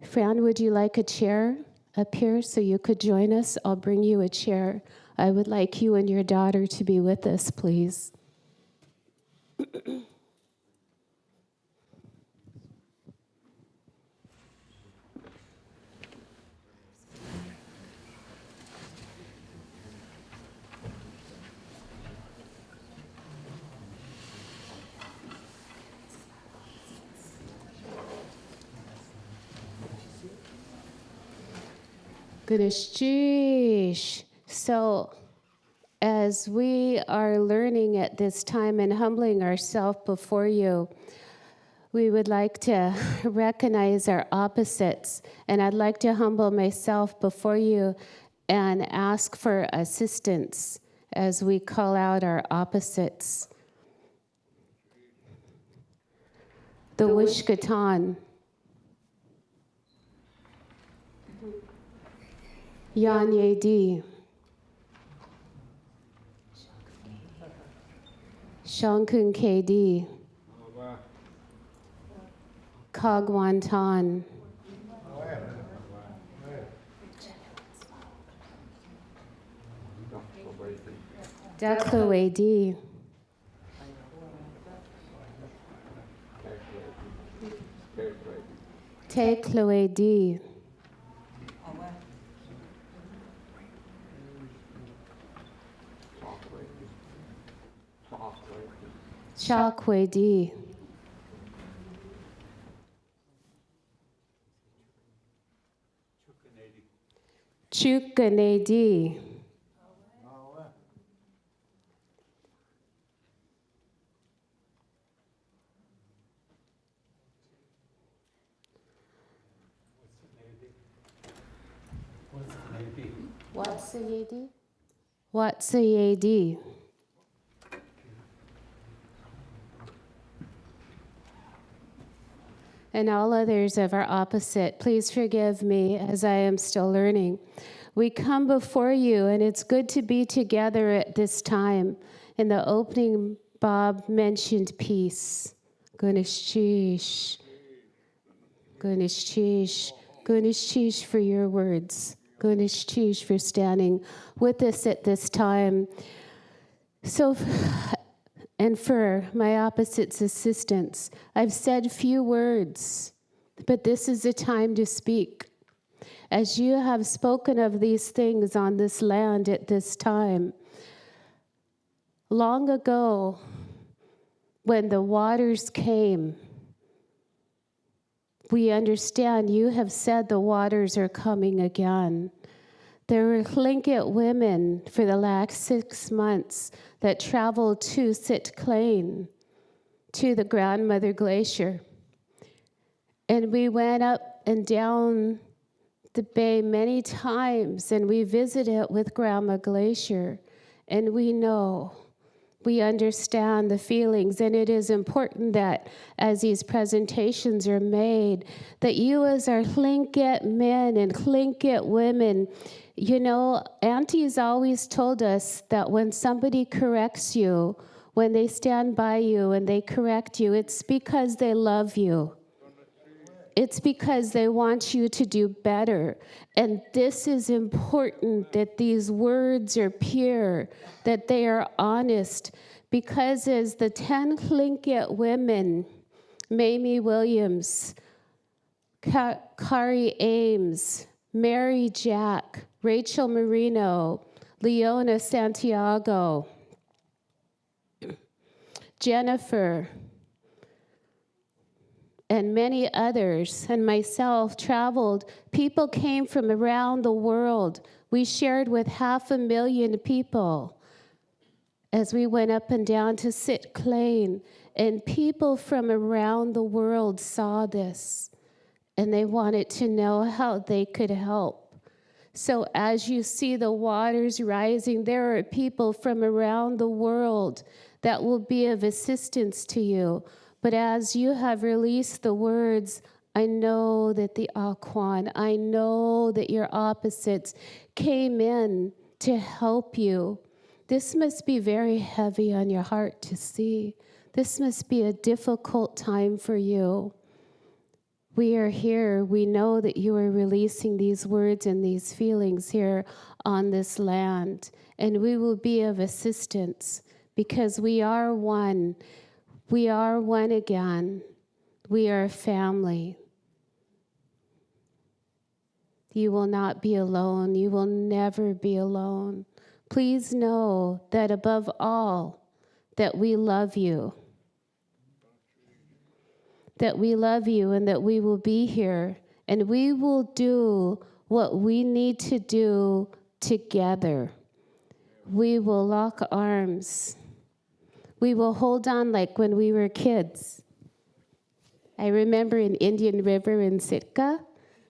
Fran, would you like a chair up here so you could join us? I'll bring you a chair. I would like you and your daughter to be with us, please. Goodness, so as we are learning at this time and humbling ourselves before you, we would like to recognize our opposites. And I'd like to humble myself before you and ask for assistance as we call out our opposites. The Wishkatan, Yan Yedi, Shankun Kedi, Kagwantan, Dekluedi, Tekluedi, Chakwedi, Chukanedi, Watsayedi, Watsayedi, and all others of our opposite. Please forgive me as I am still learning. We come before you, and it's good to be together at this time. In the opening, Bob mentioned peace. Gunishchish. Gunishchish. Gunishchish for your words. Gunishchish for standing with us at this time. So, and for my opposite's assistance, I've said few words, but this is a time to speak. As you have spoken of these things on this land at this time, long ago, when the waters came, we understand you have said the waters are coming again. There were Tlingit women for the last 6 months that traveled to Sitklain, to the Grandmother Glacier. And we went up and down the bay many times, and we visited with Grandma Glacier, and we know, we understand the feelings, and it is important that as these presentations are made, that you as our Tlingit men and Tlingit women, you know, aunties always told us that when somebody corrects you, when they stand by you and they correct you, it's because they love you. It's because they want you to do better. And this is important, that these words are pure, that they are honest, because as the 10 Tlingit women, Mamie Williams, Kari Ames, Mary Jack, Rachel Marino, Leona Santiago, Jennifer, and many others, and myself traveled. People came from around the world. We shared with 500,000 people as we went up and down to Sitklain, and people from around the world saw this, and they wanted to know how they could help. So as you see the waters rising, there are people from around the world that will be of assistance to you. But as you have released the words, I know that the Aquan, I know that your opposites came in to help you. This must be very heavy on your heart to see. This must be a difficult time for you. We are here. We know that you are releasing these words and these feelings here on this land, and we will be of assistance because we are one. We are one again. We are a family. You will not be alone. You will never be alone. Please know that above all, that we love you. That we love you and that we will be here and we will do what we need to do together. We will lock arms. We will hold on like when we were kids. I remember in Indian River in Sitka,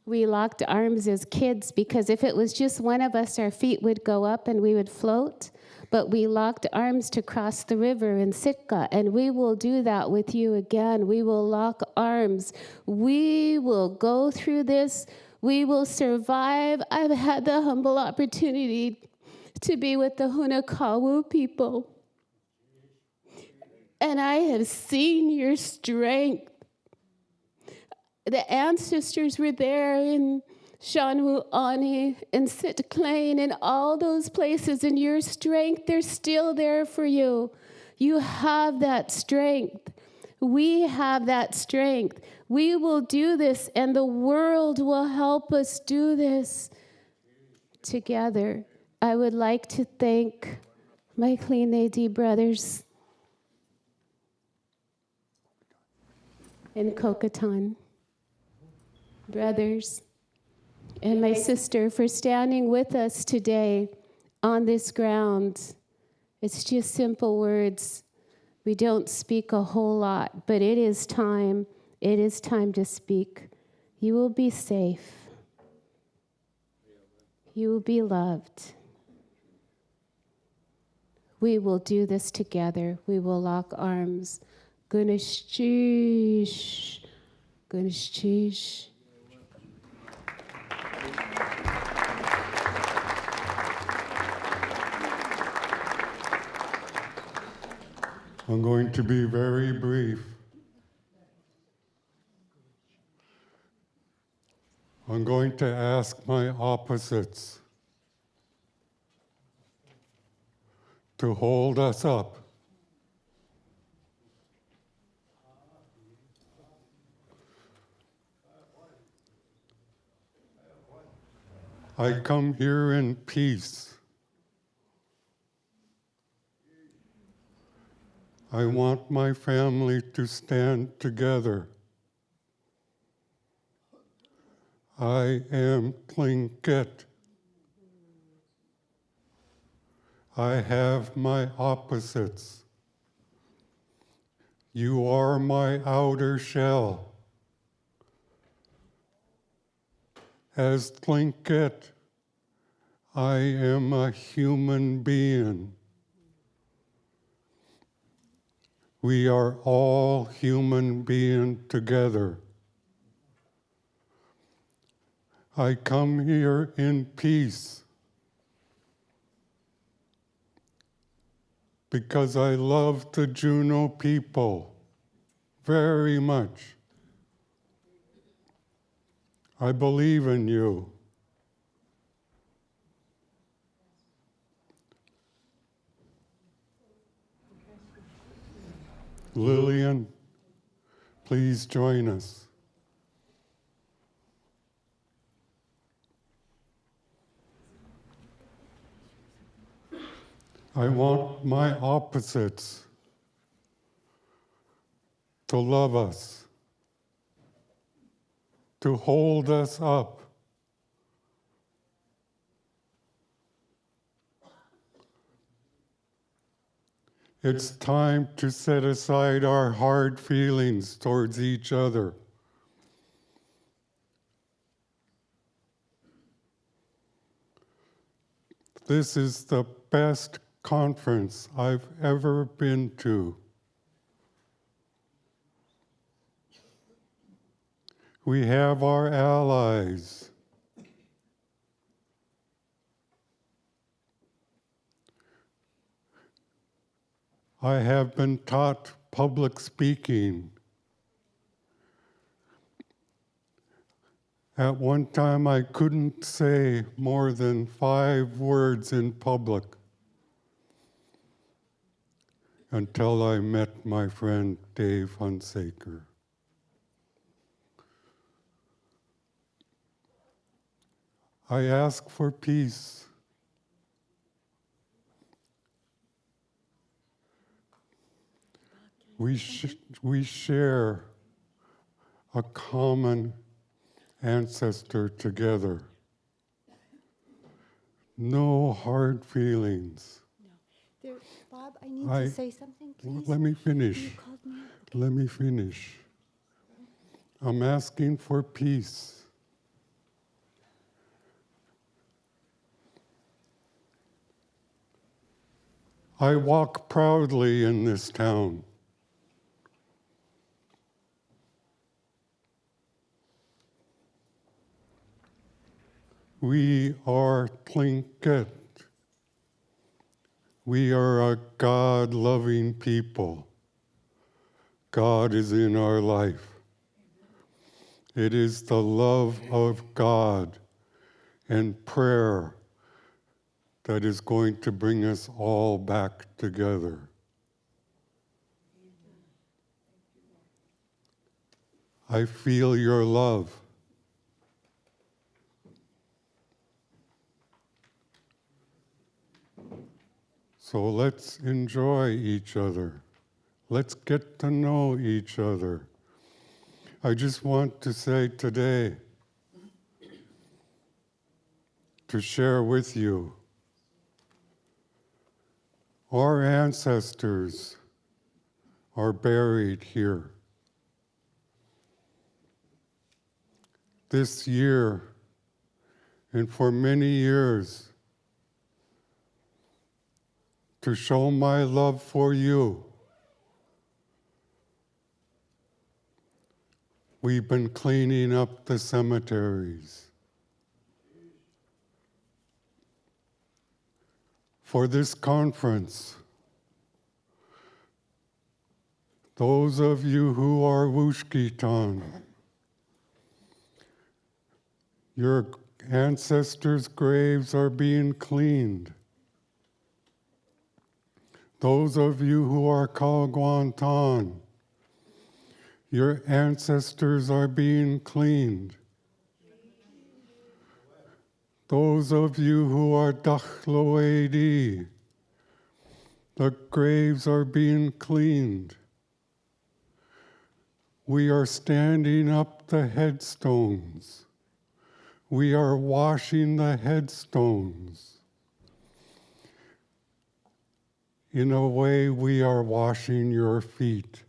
We locked arms as kids because if it was just one of us, our feet would go up and we would float. But we locked arms to cross the river in Sitka, and we will do that with you again. We will lock arms. We will go through this. We will survive. I've had the humble opportunity to be with the Hunakawu people. And I have seen your strength. The ancestors were there in Shanwu-Ani and Sitklain and all those places, and your strength, they're still there for you. You have that strength. We have that strength. We will do this, and the world will help us do this together. I would like to thank my Klinedi brothers in Kokatan, brothers, and my sister for standing with us today on this ground. It's just simple words. We don't speak a whole lot, but it is time. It is time to speak. You will be safe. You will be loved. We will do this together. We will lock arms. Gunishish. Gunishish. I'm going to be very brief. I'm going to ask my opposites to hold us up. I come here in peace. I want my family to stand together. I am Tlingit. I have my opposites. You are my outer shell. As Tlingit, I am a human being. We are all human beings together. I come here in peace because I love the Juneau people very much. I believe in you. Lillian, please join us. I want my opposites to love us, to hold us up. It's time to set aside our hard feelings towards each other. This is the best conference I've ever been to. We have our allies. I have been taught public speaking. At one time, I couldn't say more than 5 words in public until I met my friend Dave Hunsaker. I ask for peace. We share a common ancestor together. No hard feelings. No. Bob, I need to say something, please. Let me finish. You called me up. Let me finish. I'm asking for peace. I walk proudly in this town. We are Tlingit. We are a God-loving people. God is in our life. It is the love of God and prayer that is going to bring us all back together. I feel your love. So let's enjoy each other. Let's get to know each other. I just want to say today, to share with you, our ancestors are buried here. This year, and for many years, to show my love for you, we've been cleaning up the cemeteries. For this conference, those of you who are Wushkitan, your ancestors' graves are being cleaned. Those of you who are Kalguantan, your ancestors are being cleaned. Those of you who are Dakhloedi, the graves are being cleaned. We are standing up the headstones. We are washing the headstones. In a way, we are washing your feet.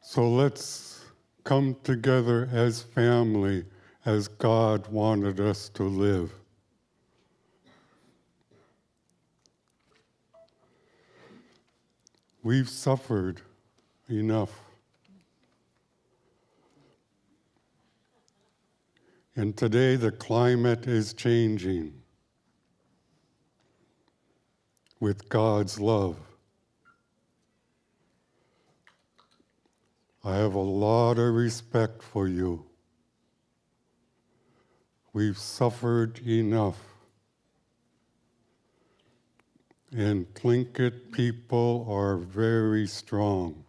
So let's come together as family, as God wanted us to live. We've suffered enough. And today the climate is changing with God's love. I have a lot of respect for you. We've suffered enough. And Tlingit people are very strong.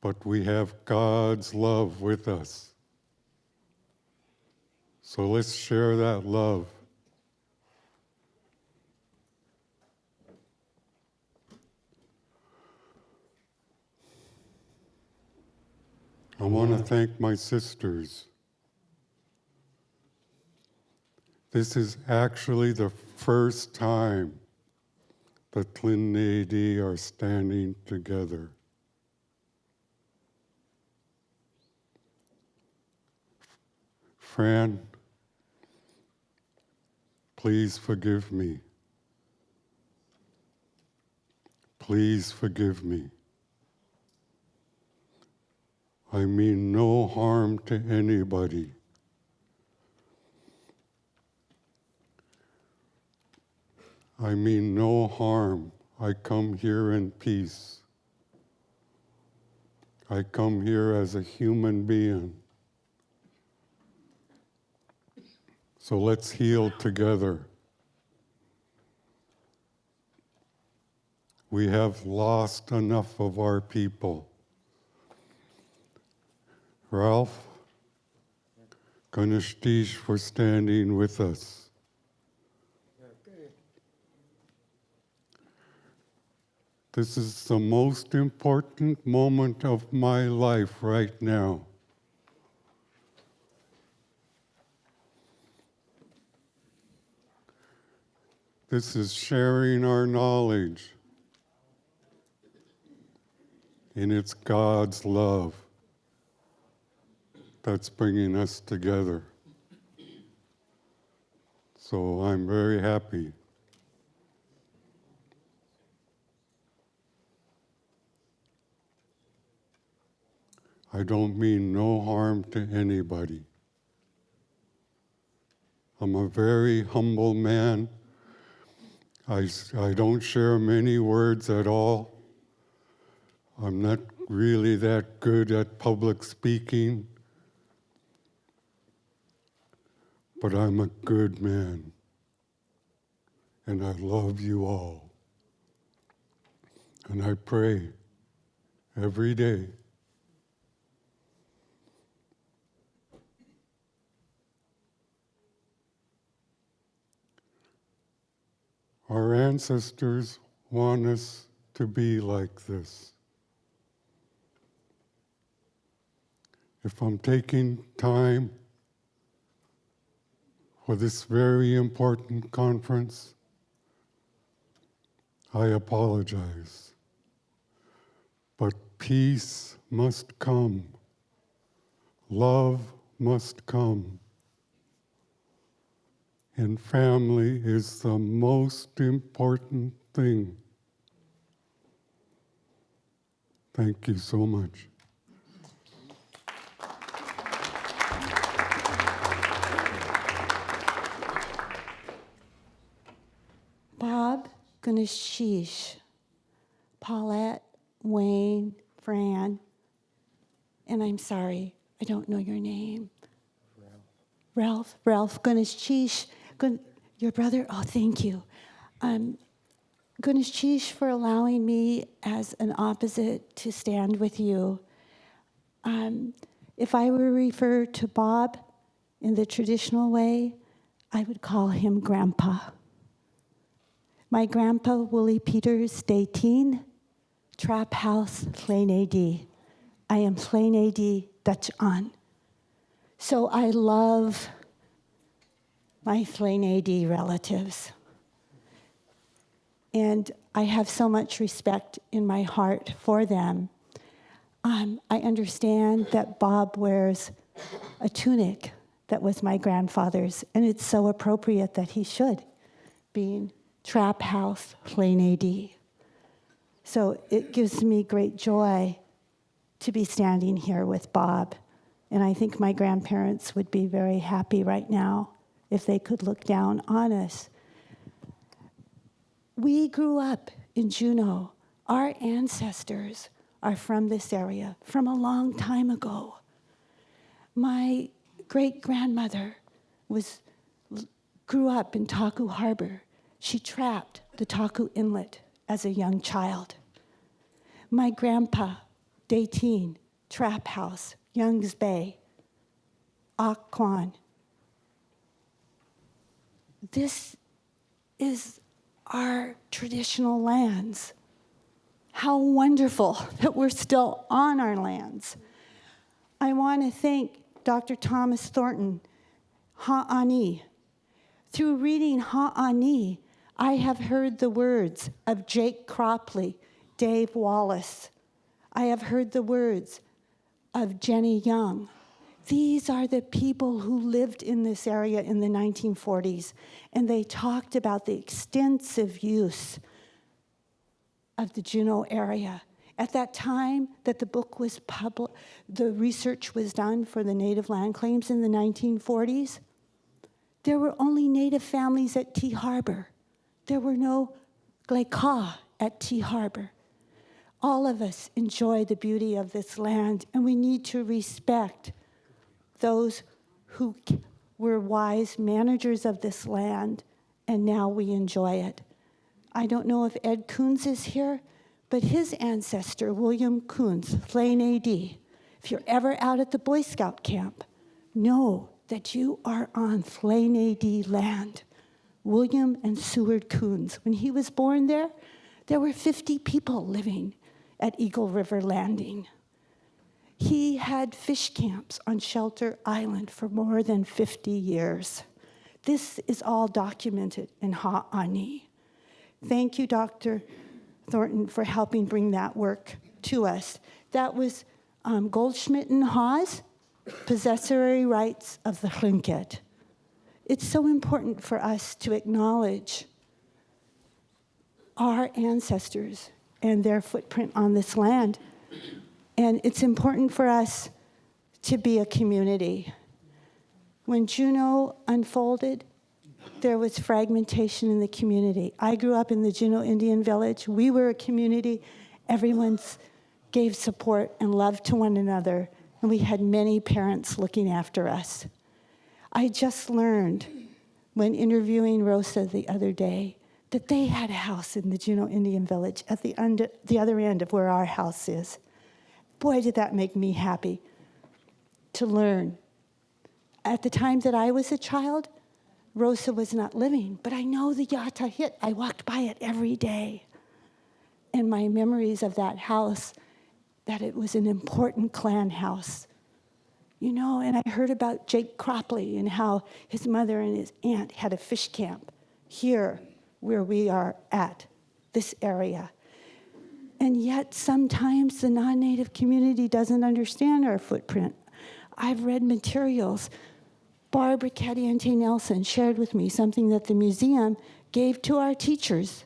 But we have God's love with us. So let's share that love. I want to thank my sisters. This is actually the first time the Tlingit are standing together. Fran, please forgive me. Please forgive me. I mean no harm to anybody. I mean no harm. I come here in peace. I come here as a human being. So let's heal together. We have lost enough of our people. Ralph, Ganeshtish for standing with us. This is the most important moment of my life right now. This is sharing our knowledge, and it's God's love. that's bringing us together. So I'm very happy. I don't mean no harm to anybody. I'm a very humble man. I don't share many words at all. I'm not really that good at public speaking, but I'm a good man, and I love you all. And I pray every day. Our ancestors want us to be like this. If I'm taking time for this very important conference, I apologize. But peace must come. Love must come. And family is the most important thing. Thank you so much. Bob, Guneshish, Paulette, Wayne, Fran, and I'm sorry, I don't know your name. Ralph, Guneshish, your brother? Oh, thank you. Guneshish for allowing me as an opposite to stand with you. If I were referred to Bob in the traditional way, I would call him Grandpa. My grandpa, Willie Peters, 18, Trap House, Plain AD. I am Plain AD Dutch on. So I love my Plain AD relatives. And I have so much respect in my heart for them. I understand that Bob wears a tunic that was my grandfather's, and it's so appropriate that he should, being Trap House, Plain AD. So it gives me great joy to be standing here with Bob. And I think my grandparents would be very happy right now if they could look down on us. We grew up in Juneau. Our ancestors are from this area, from a long time ago. My great-grandmother grew up in Taku Harbor. She trapped the Taku Inlet as a young child. My grandpa, Dateen, Trap House, Youngs Bay, Akwan. This is our traditional lands. How wonderful that we're still on our lands. I want to thank Dr. Thomas Thornton, Ha'ani. Through reading Ha'ani, I have heard the words of Jake Cropley, Dave Wallace. I have heard the words of Jenny Young. These are the people who lived in this area in the 1940s, and they talked about the extensive use of the Juneau area. At that time that the book was published, the research was done for the native land claims in the 1940s, there were only native families at Tea Harbor. There were no Gleka at Tea Harbor. All of us enjoy the beauty of this land, and we need to respect those who were wise managers of this land, and now we enjoy it. I don't know if Ed Coons is here, but his ancestor, William Coons, Plain AD, if you're ever out at the Boy Scout camp, know that you are on Plain AD land. William and Seward Coons. When he was born there were 50 people living at Eagle River Landing. He had fish camps on Shelter Island for more than 50 years. This is all documented in Ha'ani. Thank you, Dr. Thornton, for helping bring that work to us. That was Goldschmidt and Haas, possessory rights of the Tlingit. It's so important for us to acknowledge our ancestors and their footprint on this land. And it's important for us to be a community. When Juneau unfolded, there was fragmentation in the community. I grew up in the Juneau Indian Village. We were a community. Everyone gave support and love to one another, and we had many parents looking after us. I just learned when interviewing Rosa the other day that they had a house in the Juneau Indian Village at the other end of where our house is. Boy, did that make me happy to learn. At the time that I was a child, Rosa was not living, but I know the Yata hit. I walked by it every day. And my memories of that house, that it was an important clan house. You know, and I heard about Jake Cropley and how his mother and his aunt had a fish camp here where we are at, this area. And yet sometimes the non-Native community doesn't understand our footprint. I've read materials. Barbara Cadiente Nelson shared with me something that the museum gave to our teachers.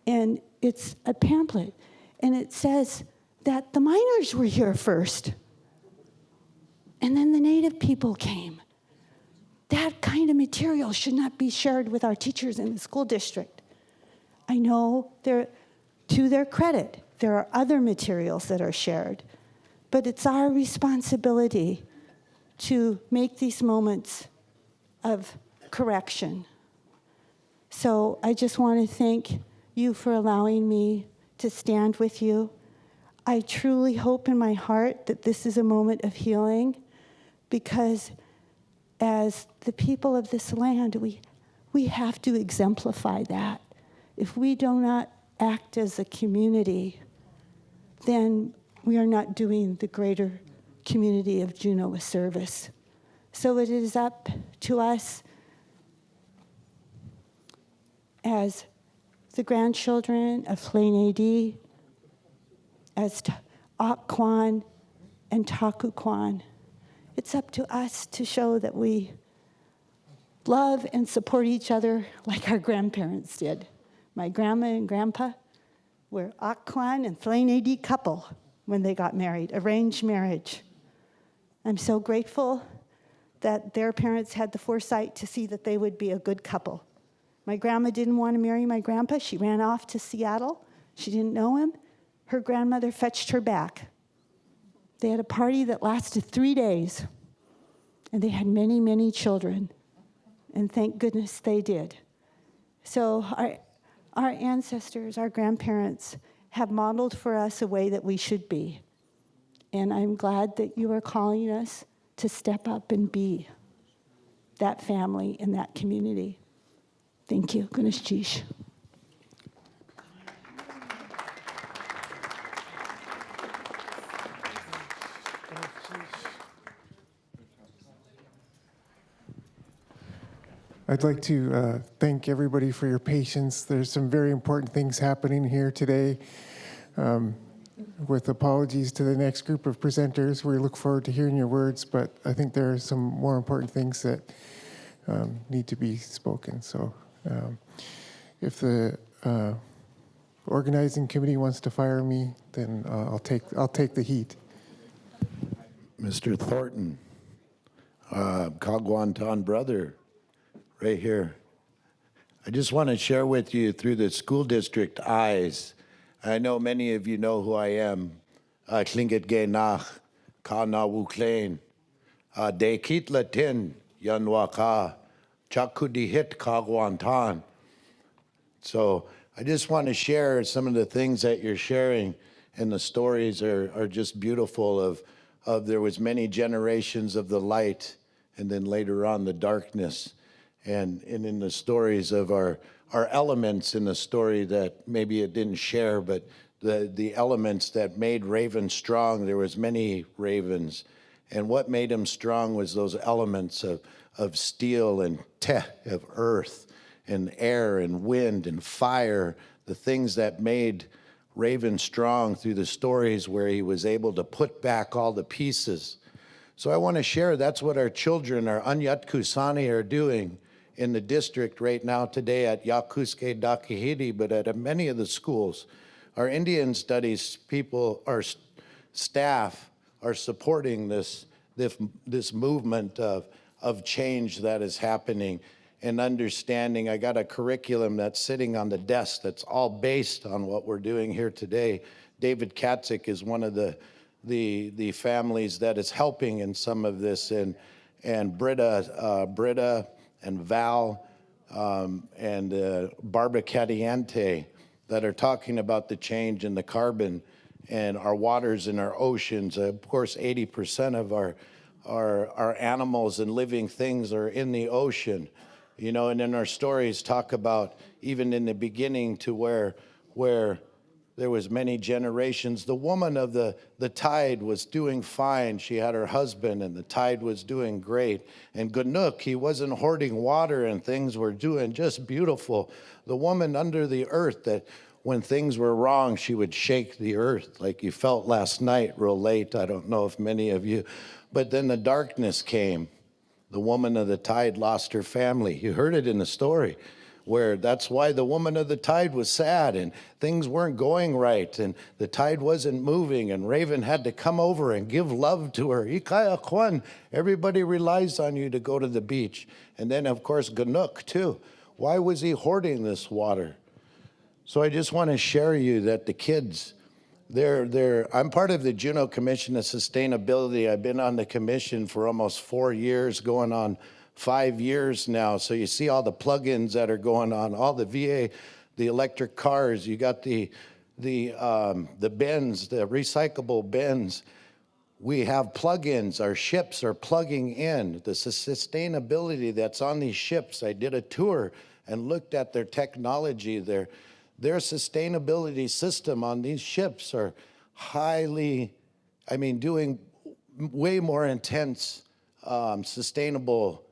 And it's a pamphlet. And it says that the miners were here first. And then the Native people came. That kind of material should not be shared with our teachers in the school district. I know to their credit, there are other materials that are shared, but it's our responsibility to make these moments of correction. So I just want to thank you for allowing me to stand with you. I truly hope in my heart that this is a moment of healing, because as the people of this land, we have to exemplify that. If we do not act as a community, then we are not doing the greater community of Juneau a service. So it is up to us as the grandchildren of Flane AD, as Akwan and Takukwan. It's up to us to show that we love and support each other like our grandparents did. My grandma and grandpa were Akwan and Flane AD couple when they got married, arranged marriage. I'm so grateful that their parents had the foresight to see that they would be a good couple. My grandma didn't want to marry my grandpa. She ran off to Seattle. She didn't know him. Her grandmother fetched her back. They had a party that lasted 3 days, and they had many, many children, and thank goodness they did. So our ancestors, our grandparents, have modeled for us a way that we should be, and I'm glad that you are calling us to step up and be that family in that community. Thank you. Gunesh Chish. I'd like to thank everybody for your patience. There's some very important things happening here today. With apologies to the next group of presenters, we look forward to hearing your words, but I think there are some more important things that need to be spoken. So if the organizing committee wants to fire me, then I'll take the heat. Mr. Thornton, Kagwantan brother, right here. I just want to share with you through the school district eyes. I know many of you know who I am. Tlingit Genach, Ka Na Wu Klein, De Kit Latin, Yanwaka, Chakudi Hit Kagwantan. So I just want to share some of the things that you're sharing, and the stories are just beautiful of there was many generations of the light, and then later on the darkness. And in the stories of our elements in the story that maybe it didn't share, but the elements that made Raven strong, there was many ravens. And what made him strong was those elements of steel and of earth and air and wind and fire, the things that made Raven strong through the stories where he was able to put back all the pieces. So I want to share that's what our children, our Anyat Kusani, are doing in the district right now today at Yakuske Dakihidi, but at many of the schools. Our Indian studies people, our staff, are supporting this movement of change that is happening and understanding. I got a curriculum that's sitting on the desk that's all based on what we're doing here today. David Katzik is one of the families that is helping in some of this, and Britta and Val and Barbara Cadiante that are talking about the change in the carbon and our waters and our oceans. Of course, 80% of our animals and living things are in the ocean, you know, and in our stories talk about even in the beginning to where there was many generations. The woman of the tide was doing fine. She had her husband and the tide was doing great. And Ganuk, he wasn't hoarding water and things were doing just beautiful. The woman under the earth that when things were wrong, she would shake the earth like you felt last night real late. I don't know if many of you, but then the darkness came. The woman of the tide lost her family. You heard it in the story, where that's why the woman of the tide was sad and things weren't going right and the tide wasn't moving and Raven had to come over and give love to her. Ikaya Kwan, everybody relies on you to go to the beach. And then of course Ganuk too. Why was he hoarding this water? So I just want to share you that the kids, I'm part of the Juneau Commission of Sustainability. I've been on the commission for almost 4 years, going on 5 years now. So you see all the plugins that are going on, all the VA, the electric cars. You got the bins, the recyclable bins. We have plugins. Our ships are plugging in. The sustainability that's on these ships. I did a tour and looked at their technology. Their sustainability system on these ships are doing way more intense sustainable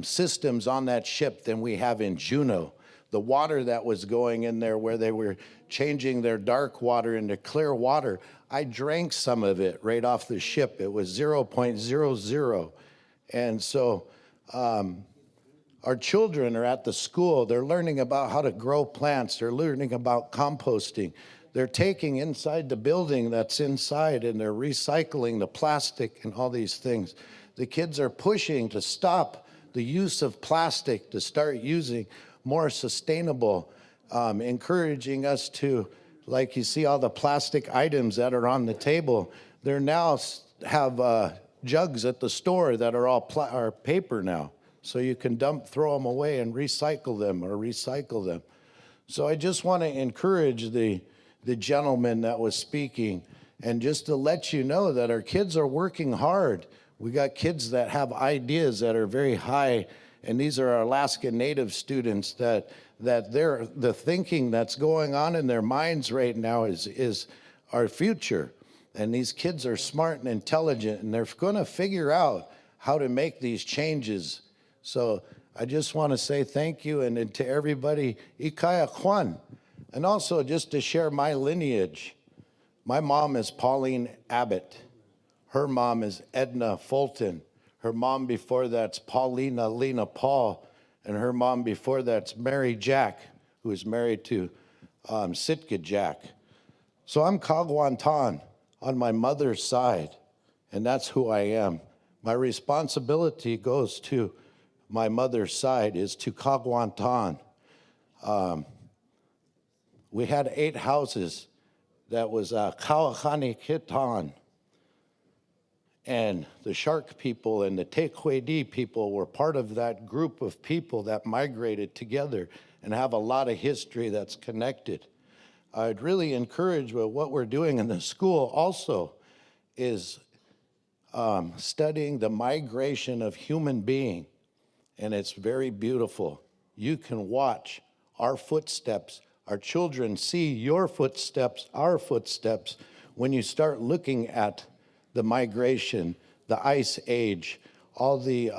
systems on that ship than we have in Juneau. The water that was going in there where they were changing their dark water into clear water, I drank some of it right off the ship. It was 0.00. And so our children are at the school. They're learning about how to grow plants. They're learning about composting. They're taking inside the building that's inside and they're recycling the plastic and all these things. The kids are pushing to stop the use of plastic, to start using more sustainable, encouraging us to, like you see all the plastic items that are on the table. They're now have jugs at the store that are all are paper now. So you can throw them away and recycle them. So I just want to encourage the gentleman that was speaking, and just to let you know that our kids are working hard. We got kids that have ideas that are very high, and these are our Alaska Native students that the thinking that's going on in their minds right now is our future. And these kids are smart and intelligent, and they're going to figure out how to make these changes. So I just want to say thank you, and to everybody, Ikaya Kwan. And also just to share my lineage. My mom is Pauline Abbott. Her mom is Edna Fulton. Her mom before that's Paulina Lena Paul. And her mom before that's Mary Jack, who is married to Sitka Jack. So I'm Kagwantan on my mother's side, and that's who I am. My responsibility goes to my mother's side, is to Kagwantan. We had 8 houses. That was Kawakani Kitan. And the Shark people and the Tequedi people were part of that group of people that migrated together and have a lot of history that's connected. I'd really encourage what we're doing in the school also is studying the migration of human being. And it's very beautiful. You can watch our footsteps. Our children see your footsteps, our footsteps, when you start looking at the migration, the ice age, all the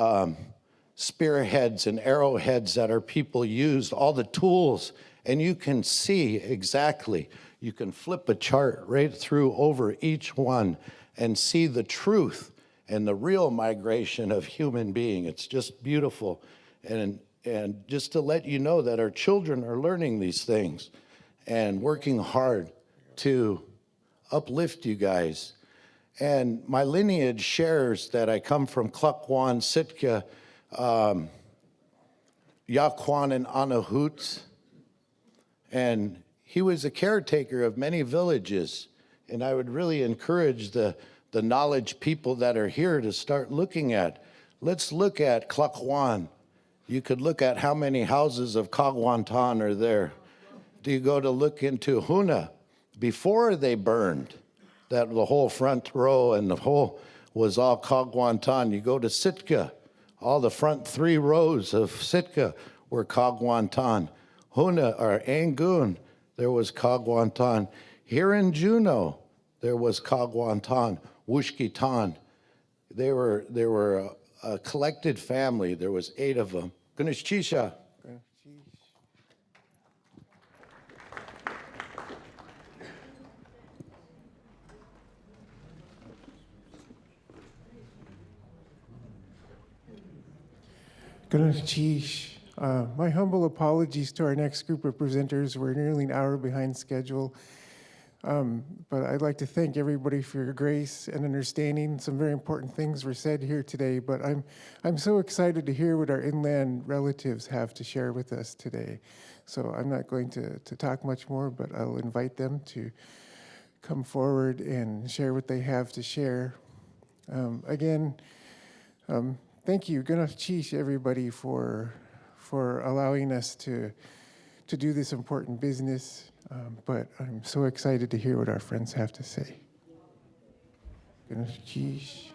spearheads and arrowheads that our people used, all the tools, and you can see exactly. You can flip a chart right through over each one and see the truth and the real migration of human being. It's just beautiful. And just to let you know that our children are learning these things and working hard to uplift you guys. And my lineage shares that I come from Klukwan, Sitka, Yakwan, and Anahut. And he was a caretaker of many villages. And I would really encourage the knowledge people that are here to start looking at. Let's look at Klukwan. You could look at how many houses of Kagwantan are there. Do you go to look into Huna? Before they burned, that the whole front row and the whole was all Kagwantan. You go to Sitka, all the front 3 rows of Sitka were Kagwantan. Huna or Angoon, there was Kagwantan. Here in Juneau, there was Kagwantan, Wushkitan. They were a collected family. There was 8 of them. Ganeshchisha. Ganeshchish. My humble apologies to our next group of presenters. We're nearly an hour behind schedule. But I'd like to thank everybody for your grace and understanding. Some very important things were said here today, but I'm so excited to hear what our inland relatives have to share with us today. So I'm not going to talk much more, but I'll invite them to come forward and share what they have to share. Again, thank you, Ganeshchish, everybody, for allowing us to do this important business. But I'm so excited to hear what our friends have to say. Ganeshchish.